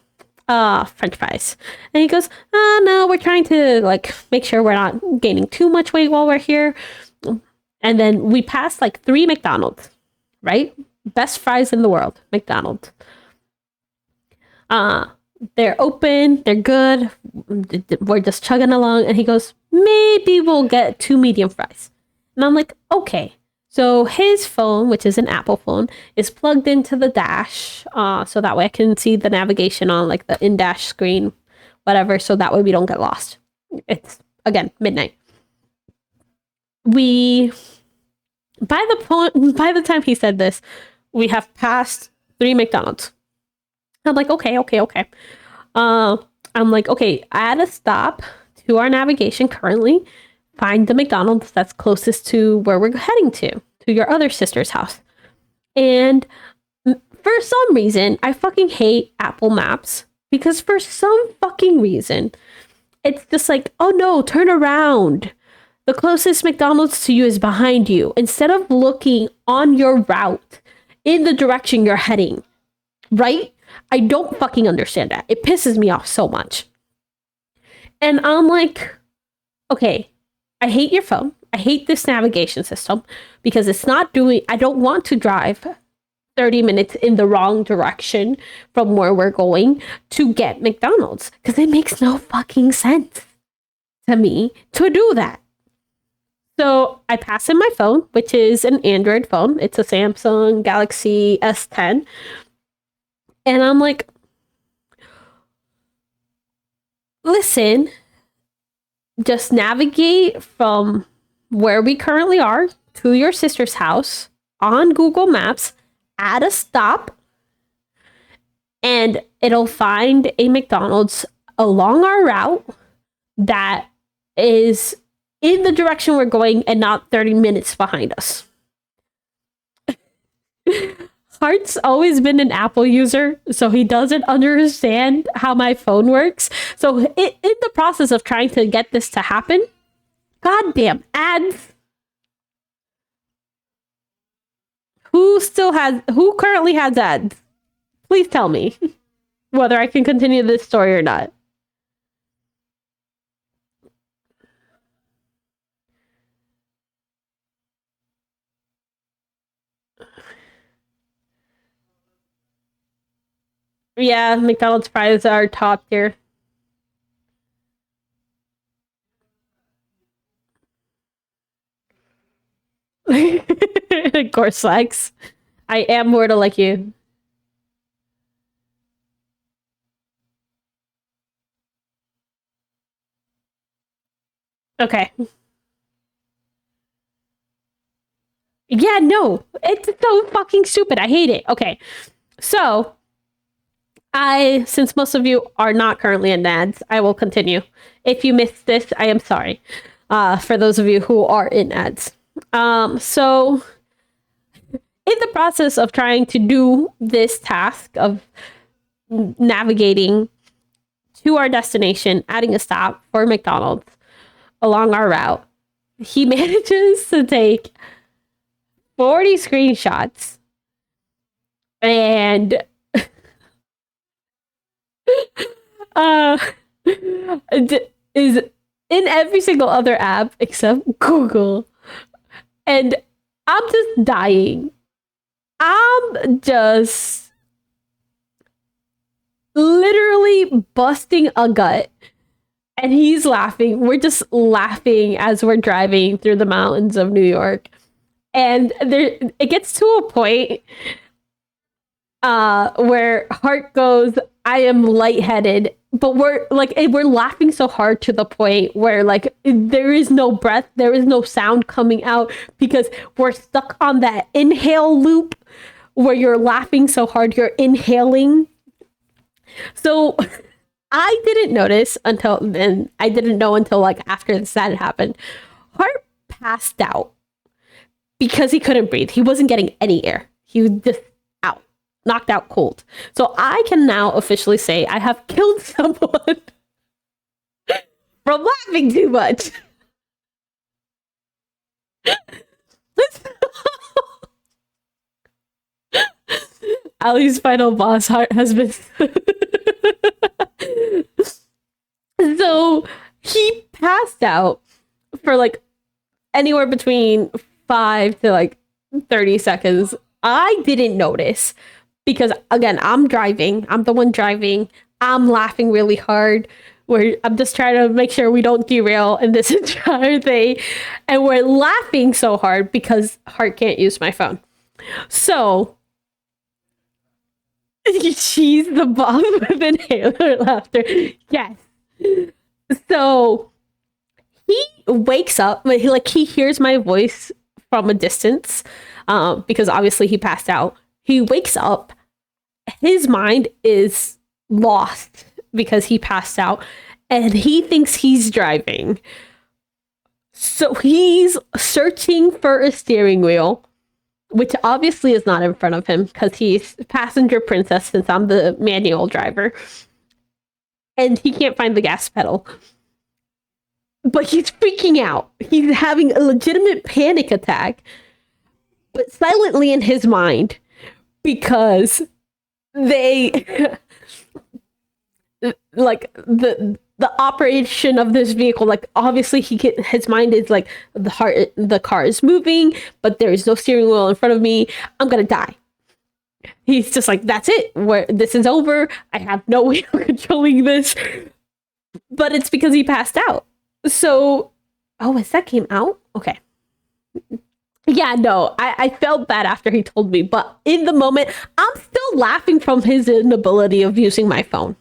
French fries. And he goes, no, we're trying to like make sure we're not gaining too much weight while we're here. And then we passed like 3 McDonald's, right? Best fries in the world, McDonald's. They're open, they're good. We're just chugging along. And he goes, maybe we'll get 2 medium fries. And I'm like, okay. So his phone, which is an Apple phone, is plugged into the dash. So that way I can see the navigation on like the in-dash screen, whatever. So that way we don't get lost. It's, again, midnight. By the time he said this, we have passed 3 McDonald's. I'm like, okay. I'm like, okay, add a stop to our navigation currently. Find the McDonald's that's closest to where we're heading to your other sister's house. And for some reason, I fucking hate Apple Maps because for some fucking reason, it's just like, oh no, turn around. The closest McDonald's to you is behind you. Instead of looking on your route in the direction you're heading, right? I don't fucking understand that. It pisses me off so much. And I'm like, okay, I hate your phone. I hate this navigation system because it's not doing, I don't want to drive 30 minutes in the wrong direction from where we're going to get McDonald's because it makes no fucking sense to me to do that. So I pass in my phone, which is an Android phone. It's a Samsung Galaxy S10. And I'm like, listen, just navigate from where we currently are to your sister's house on Google Maps, add a stop, and it'll find a McDonald's along our route that is in the direction we're going and not 30 minutes behind us. Hart's always been an Apple user, so he doesn't understand how my phone works. So in the process of trying to get this to happen, goddamn ads. Who currently has ads? Please tell me whether I can continue this story or not. Yeah, McDonald's fries are top tier. Of course, Lex. I am mortal like you. Okay. Yeah, no. It's so fucking stupid. I hate it. Okay. So, since most of you are not currently in ads, I will continue. If you missed this, I am sorry. For those of you who are in ads. So in the process of trying to do this task of navigating to our destination, adding a stop for McDonald's along our route, he manages to take 40 screenshots and is in every single other app except Google. And I'm just dying. I'm just literally busting a gut. And he's laughing. We're just laughing as we're driving through the mountains of New York. And it gets to a point where Hart goes, I am lightheaded. But we're laughing so hard to the point where like there is no breath, there is no sound coming out because we're stuck on that inhale loop where you're laughing so hard you're inhaling. So I didn't notice until then. I didn't know until like after this had happened. Hart passed out because he couldn't breathe. He wasn't getting any air. He was just out, knocked out cold. So I can now officially say I have killed someone from laughing too much. Ali's final boss heart has been. So he passed out for like anywhere between 5 to like 30 seconds. I didn't notice because, again, I'm driving. I'm the one driving. I'm laughing really hard. Where I'm just trying to make sure we don't derail in this entire thing. And we're laughing so hard because Hart can't use my phone. So she's the boss with inhaler laughter. Yes. So he wakes up, he hears my voice from a distance, because obviously he passed out. He wakes up, his mind is lost because he passed out, and he thinks he's driving. So he's searching for a steering wheel, which obviously is not in front of him because he's passenger princess since I'm the manual driver. And he can't find the gas pedal. But he's freaking out. He's having a legitimate panic attack, but silently in his mind, because they like the operation of this vehicle, like obviously his mind is like the car is moving, but there is no steering wheel in front of me. I'm gonna die. He's just like, that's it. This is over. I have no way of controlling this. But it's because he passed out. So, as that came out? Okay. Yeah, no, I felt bad after he told me. But in the moment, I'm still laughing from his inability of using my phone.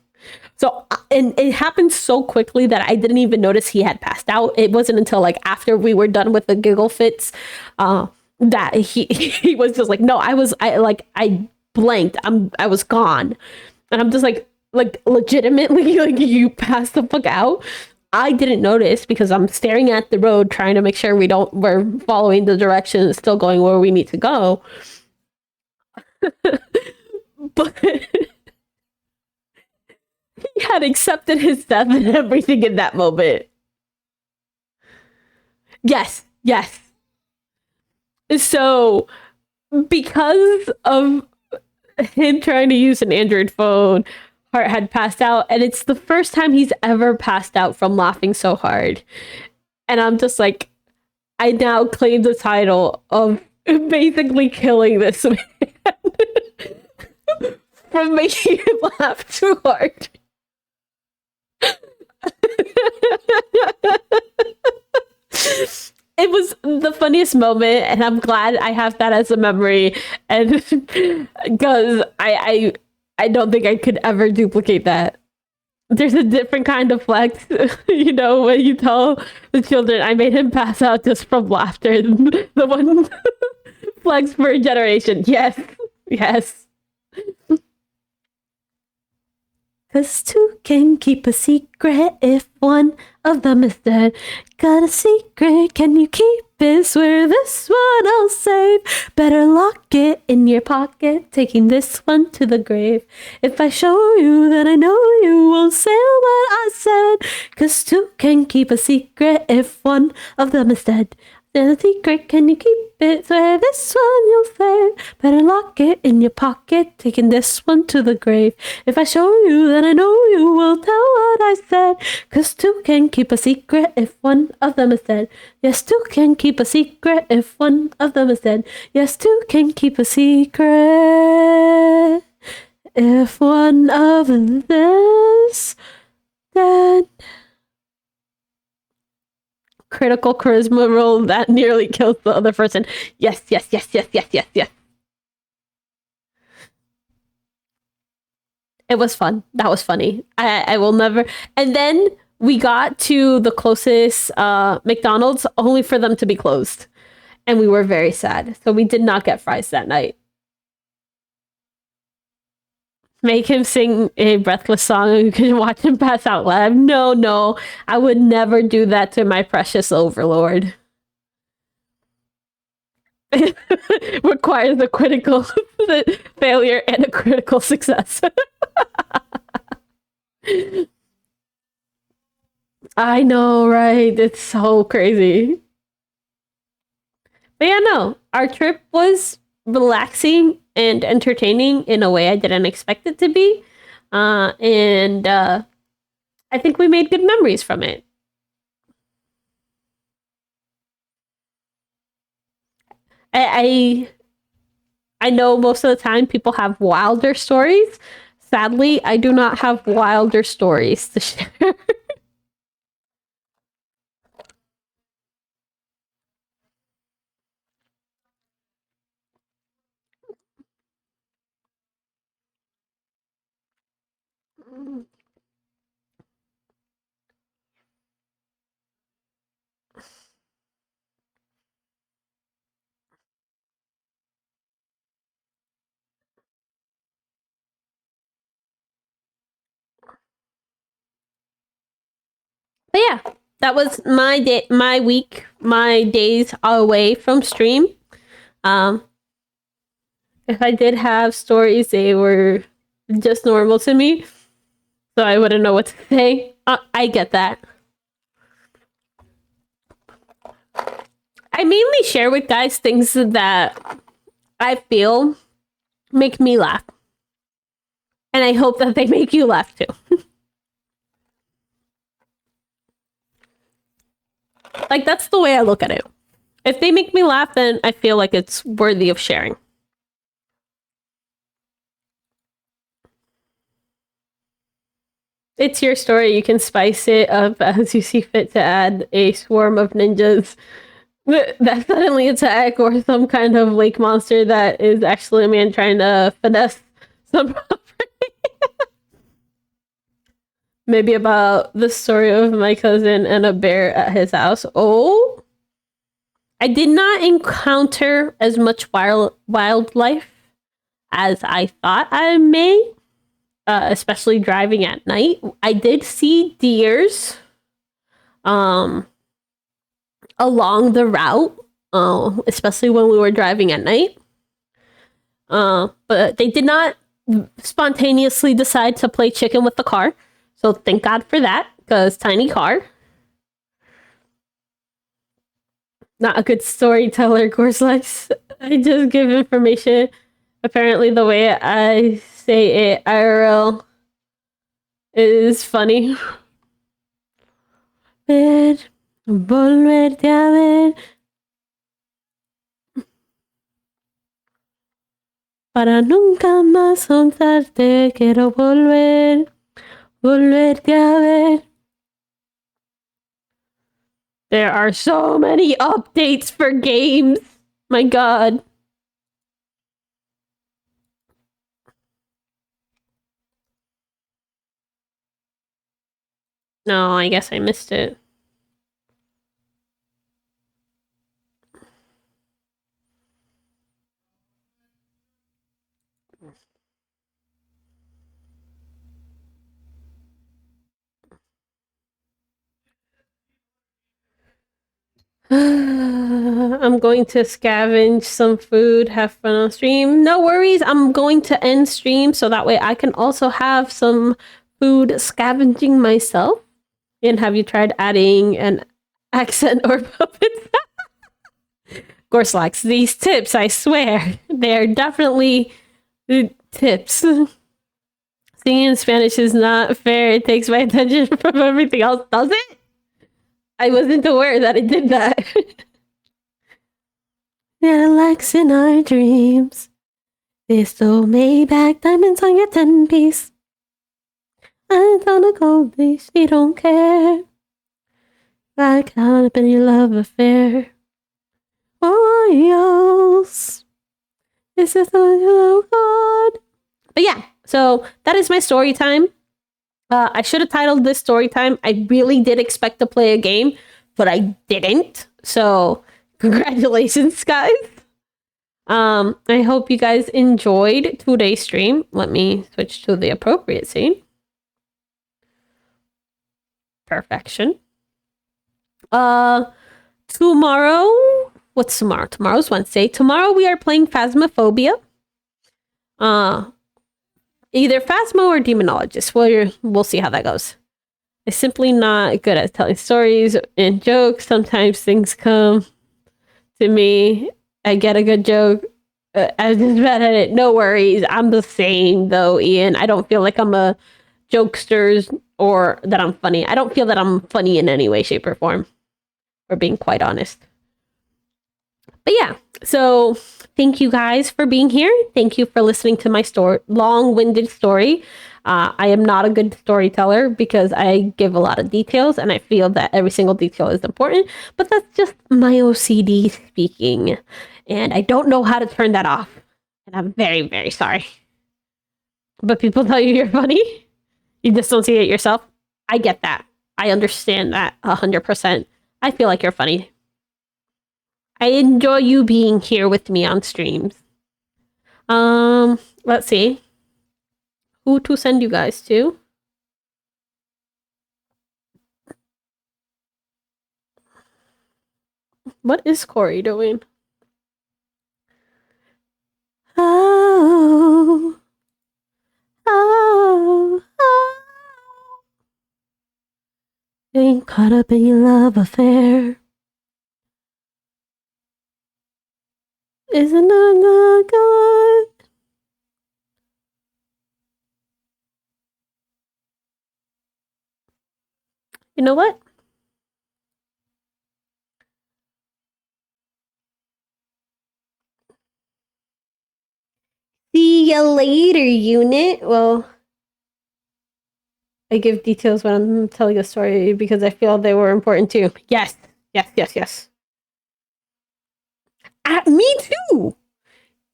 So, and it happened so quickly that I didn't even notice he had passed out. It wasn't until like after we were done with the giggle fits, that he was just like, no, I blanked. I was gone. And I'm just like legitimately, like, you passed the fuck out. I didn't notice because I'm staring at the road trying to make sure we're following the directions, still going where we need to go. But he had accepted his death and everything in that moment. Yes. So, because of him trying to use an Android phone, Hart had passed out, and it's the first time he's ever passed out from laughing so hard. And I'm just like, I now claim the title of basically killing this man from making him laugh too hard. It was the funniest moment, and I'm glad I have that as a memory, and because I don't think I could ever duplicate that. There's a different kind of flex, when you tell the children I made him pass out just from laughter. The one flex for a generation. Yes. 'Cause two can keep a secret if one of them is dead. Got a secret, can you keep it? Swear this one I'll save. Better lock it in your pocket, taking this one to the grave. If I show you, then I know you won't say what I said. 'Cause two can keep a secret if one of them is dead. There's a secret, can you keep it? Swear this one you'll save. Better lock it in your pocket, taking this one to the grave. If I show you, then I know you will tell what I said. 'Cause two can keep a secret if one of them is dead. Yes, two can keep a secret if one of them is dead. Yes, two can keep a secret if one of them is dead. Critical charisma roll that nearly kills the other person. Yes. It was fun. That was funny. I will never. And then we got to the closest McDonald's only for them to be closed. And we were very sad. So we did not get fries that night. Make him sing a breathless song and you can watch him pass out live. No. I would never do that to my precious overlord. Requires a critical failure and a critical success. I know, right? It's so crazy. But yeah, no. Our trip was relaxing and entertaining in a way I didn't expect it to be. And I think we made good memories from it. I know most of the time people have wilder stories. Sadly, I do not have wilder stories to share. But yeah, that was my day, my week, my days away from stream. Um, if I did have stories, they were just normal to me, so I wouldn't know what to say. I get that. I mainly share with guys things that I feel make me laugh, and I hope that they make you laugh too. Like, that's the way I look at it. If they make me laugh, then I feel like it's worthy of sharing. It's your story. You can spice it up as you see fit to add a swarm of ninjas that suddenly attack, or some kind of lake monster that is actually a man trying to finesse some property. Maybe about the story of my cousin and a bear at his house. Oh, I did not encounter as much wildlife as I thought I may, especially driving at night. I did see deers along the route, especially when we were driving at night. But they did not spontaneously decide to play chicken with the car. So thank God for that, because tiny car. Not a good storyteller, Gorslice. I just give information. Apparently the way I say it IRL is funny. Ver, volverte a ver. Para nunca más soltarte, quiero volverte a ver. There are so many updates for games. My God. No, I guess I missed it. I'm going to scavenge some food, have fun on stream. No worries, I'm going to end stream so that way I can also have some food scavenging myself. And have you tried adding an accent or puppet? Gorslax, these tips, I swear, they're definitely tips. Singing in Spanish is not fair. It takes my attention from everything else, does it? I wasn't aware that it did that. Relax in our dreams. Crystal Maybach diamonds on your 10-piece. I'm gonna go, please, we don't care. Like caught up in your love affair. Oh, yes. This is so good. But yeah, so that is my story time. I should have titled this story time. I really did expect to play a game, but I didn't. So congratulations, guys. I hope you guys enjoyed today's stream. Let me switch to the appropriate scene. Perfection. Tomorrow, what's tomorrow? Tomorrow's Wednesday. Tomorrow we are playing Phasmophobia. Either Phasmo or Demonologist. We'll see how that goes. I'm simply not good at telling stories and jokes. Sometimes things come to me. I get a good joke, I was just bad at it. No worries. I'm the same though, Ian. I don't feel like I'm a jokester or that I'm funny. I don't feel that I'm funny in any way, shape, or form, for being quite honest. But yeah, so thank you guys for being here. Thank you for listening to my long-winded story. I am not a good storyteller because I give a lot of details and I feel that every single detail is important, but that's just my OCD speaking. And I don't know how to turn that off. And I'm very, very sorry. But people tell you you're funny. You just don't see it yourself. I get that. I understand that 100%. I feel like you're funny. I enjoy you being here with me on streams. Let's see. Who to send you guys to? What is Corey doing? Oh, oh, oh. Ain't caught up in your love affair. Isn't it good? You know what? See ya later, unit. Well, I give details when I'm telling a story because I feel they were important too. Yes, yes, yes, yes. Me too.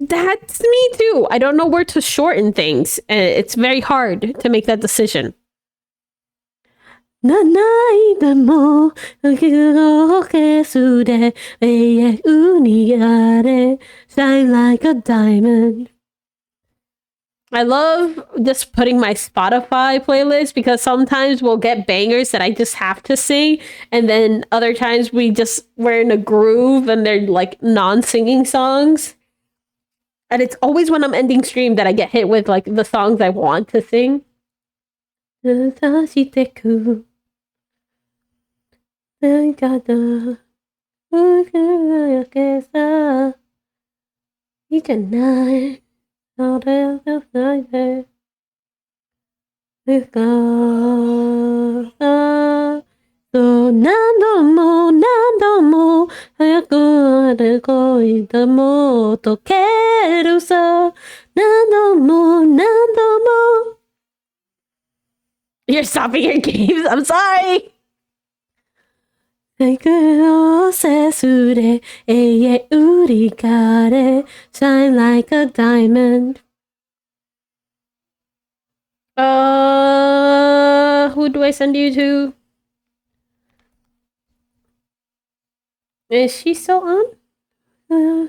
That's me too. I don't know where to shorten things. It's very hard to make that decision. ないでも消すで永遠にあれ Shine like a diamond. I love just putting my Spotify playlist because sometimes we'll get bangers that I just have to sing, and then other times we're in a groove and they're like non-singing songs. And it's always when I'm ending stream that I get hit with like the songs I want to sing. You're stopping your games. I'm sorry. Shine like a diamond. Who do I send you to? Is she still on? Yeah.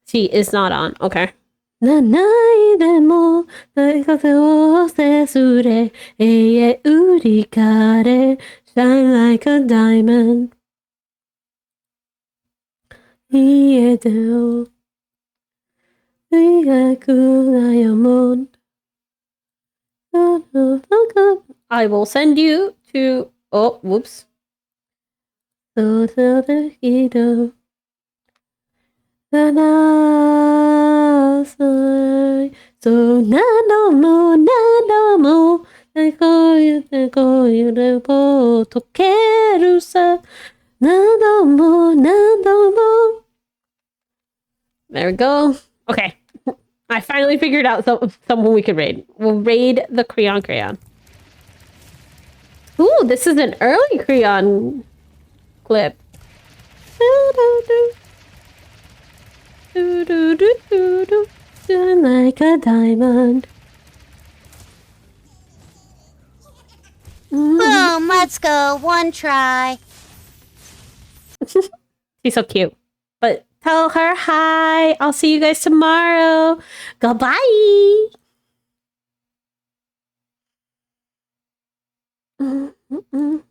She is not on. Okay. ないでも風をせすれ永遠売りかれ Shine like a diamond 家でを描くダイヤモンド I will send you to oh whoops そうそうだけど So 何度も何度もこういうレポート溶けるさ何度も何度も There we go. Okay. I finally figured out someone we could raid. We'll raid the Crayon. Ooh, this is an early Crayon clip. Shine like a diamond. Boom, let's go. One try. She's so cute. But tell her hi. I'll see you guys tomorrow. Goodbye. Mm-mm.